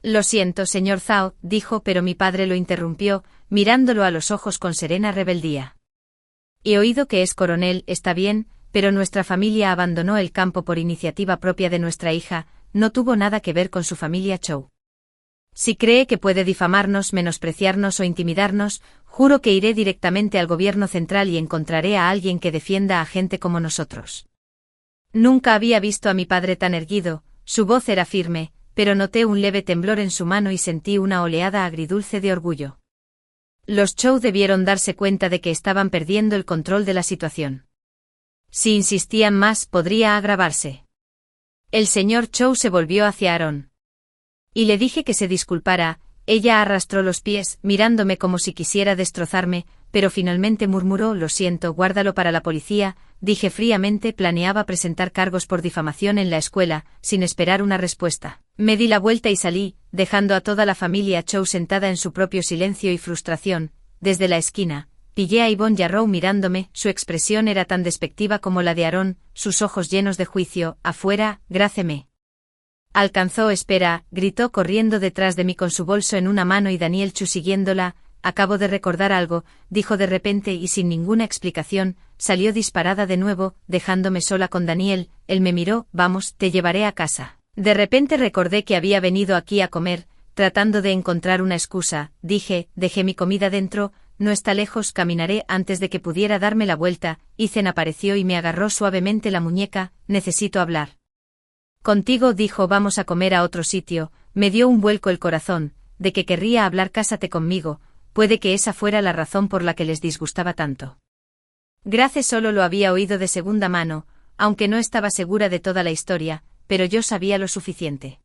Lo siento, señor Zhao, dijo, pero mi padre lo interrumpió, mirándolo a los ojos con serena rebeldía. He oído que es coronel, está bien, pero nuestra familia abandonó el campo por iniciativa propia de nuestra hija, no tuvo nada que ver con su familia Chow. Si cree que puede difamarnos, menospreciarnos o intimidarnos, juro que iré directamente al gobierno central y encontraré a alguien que defienda a gente como nosotros. Nunca había visto a mi padre tan erguido, su voz era firme, pero noté un leve temblor en su mano y sentí una oleada agridulce de orgullo. Los Chow debieron darse cuenta de que estaban perdiendo el control de la situación. Si insistían más, podría agravarse. El señor Chow se volvió hacia Aaron. Y le dije que se disculpara. Ella arrastró los pies, mirándome como si quisiera destrozarme, pero finalmente murmuró: lo siento, guárdalo para la policía. Dije fríamente, planeaba presentar cargos por difamación en la escuela, sin esperar una respuesta. Me di la vuelta y salí, dejando a toda la familia Chow sentada en su propio silencio y frustración. Desde la esquina, pillé a Yvonne Yarrow mirándome, su expresión era tan despectiva como la de Aaron, sus ojos llenos de juicio. Afuera, Grace me alcanzó. Espera, gritó corriendo detrás de mí con su bolso en una mano y Daniel Chu siguiéndola. Acabo de recordar algo, dijo de repente y sin ninguna explicación, salió disparada de nuevo, dejándome sola con Daniel. Él me miró: vamos, te llevaré a casa. De repente recordé que había venido aquí a comer, tratando de encontrar una excusa. Dije: dejé mi comida dentro, no está lejos, caminaré. Antes de que pudiera darme la vuelta, Ethan apareció y me agarró suavemente la muñeca. Necesito hablar contigo, dijo. Vamos a comer a otro sitio. Me dio un vuelco el corazón, de que querría hablar. Cásate conmigo. Puede que esa fuera la razón por la que les disgustaba tanto. Grace solo lo había oído de segunda mano, aunque no estaba segura de toda la historia, pero yo sabía lo suficiente.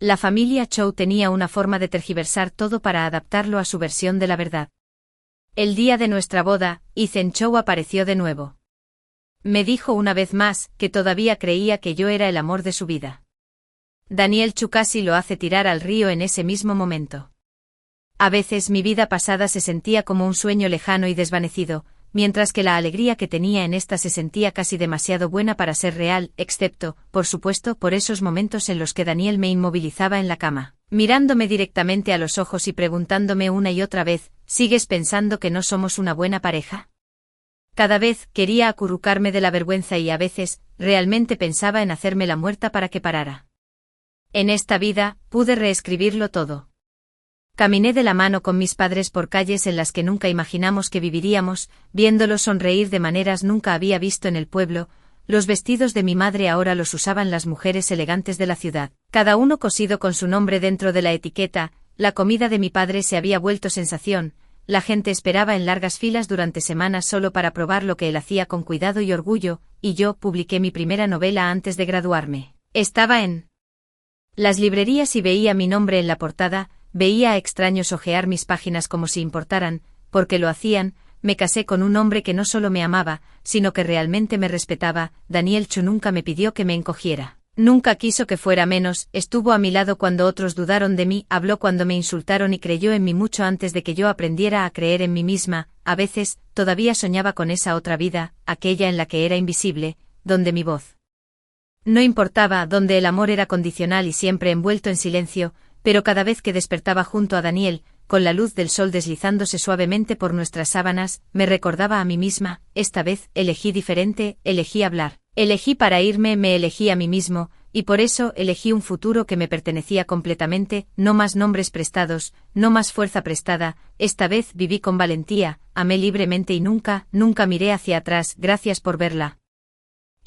La familia Chow tenía una forma de tergiversar todo para adaptarlo a su versión de la verdad. El día de nuestra boda, Ethan Chow apareció de nuevo. Me dijo una vez más que todavía creía que yo era el amor de su vida. Daniel Chu casi lo hace tirar al río en ese mismo momento. A veces mi vida pasada se sentía como un sueño lejano y desvanecido, mientras que la alegría que tenía en esta se sentía casi demasiado buena para ser real, excepto, por supuesto, por esos momentos en los que Daniel me inmovilizaba en la cama, mirándome directamente a los ojos y preguntándome una y otra vez, ¿sigues pensando que no somos una buena pareja? Cada vez quería acurrucarme de la vergüenza y a veces, realmente pensaba en hacerme la muerta para que parara. En esta vida, pude reescribirlo todo. Caminé de la mano con mis padres por calles en las que nunca imaginamos que viviríamos, viéndolos sonreír de maneras nunca había visto en el pueblo. Los vestidos de mi madre ahora los usaban las mujeres elegantes de la ciudad, cada uno cosido con su nombre dentro de la etiqueta. La comida de mi padre se había vuelto sensación, la gente esperaba en largas filas durante semanas solo para probar lo que él hacía con cuidado y orgullo, y yo publiqué mi primera novela antes de graduarme. Estaba en las librerías y veía mi nombre en la portada. Veía a extraños hojear mis páginas como si importaran, porque lo hacían. Me casé con un hombre que no solo me amaba, sino que realmente me respetaba. Daniel Chu nunca me pidió que me encogiera. Nunca quiso que fuera menos, estuvo a mi lado cuando otros dudaron de mí, habló cuando me insultaron y creyó en mí mucho antes de que yo aprendiera a creer en mí misma. A veces, todavía soñaba con esa otra vida, aquella en la que era invisible, donde mi voz no importaba, donde el amor era condicional y siempre envuelto en silencio. Pero cada vez que despertaba junto a Daniel, con la luz del sol deslizándose suavemente por nuestras sábanas, me recordaba a mí misma. Esta vez elegí diferente, elegí hablar, elegí para irme, me elegí a mí mismo, y por eso elegí un futuro que me pertenecía completamente. No más nombres prestados, no más fuerza prestada. Esta vez viví con valentía, amé libremente y nunca miré hacia atrás. Gracias por verla.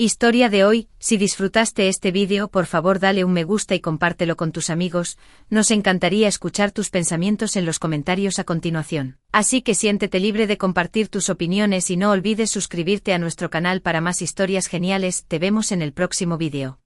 Historia de hoy. Si disfrutaste este vídeo, por favor dale un me gusta y compártelo con tus amigos. Nos encantaría escuchar tus pensamientos en los comentarios a continuación. Así que siéntete libre de compartir tus opiniones y no olvides suscribirte a nuestro canal para más historias geniales. Te vemos en el próximo vídeo.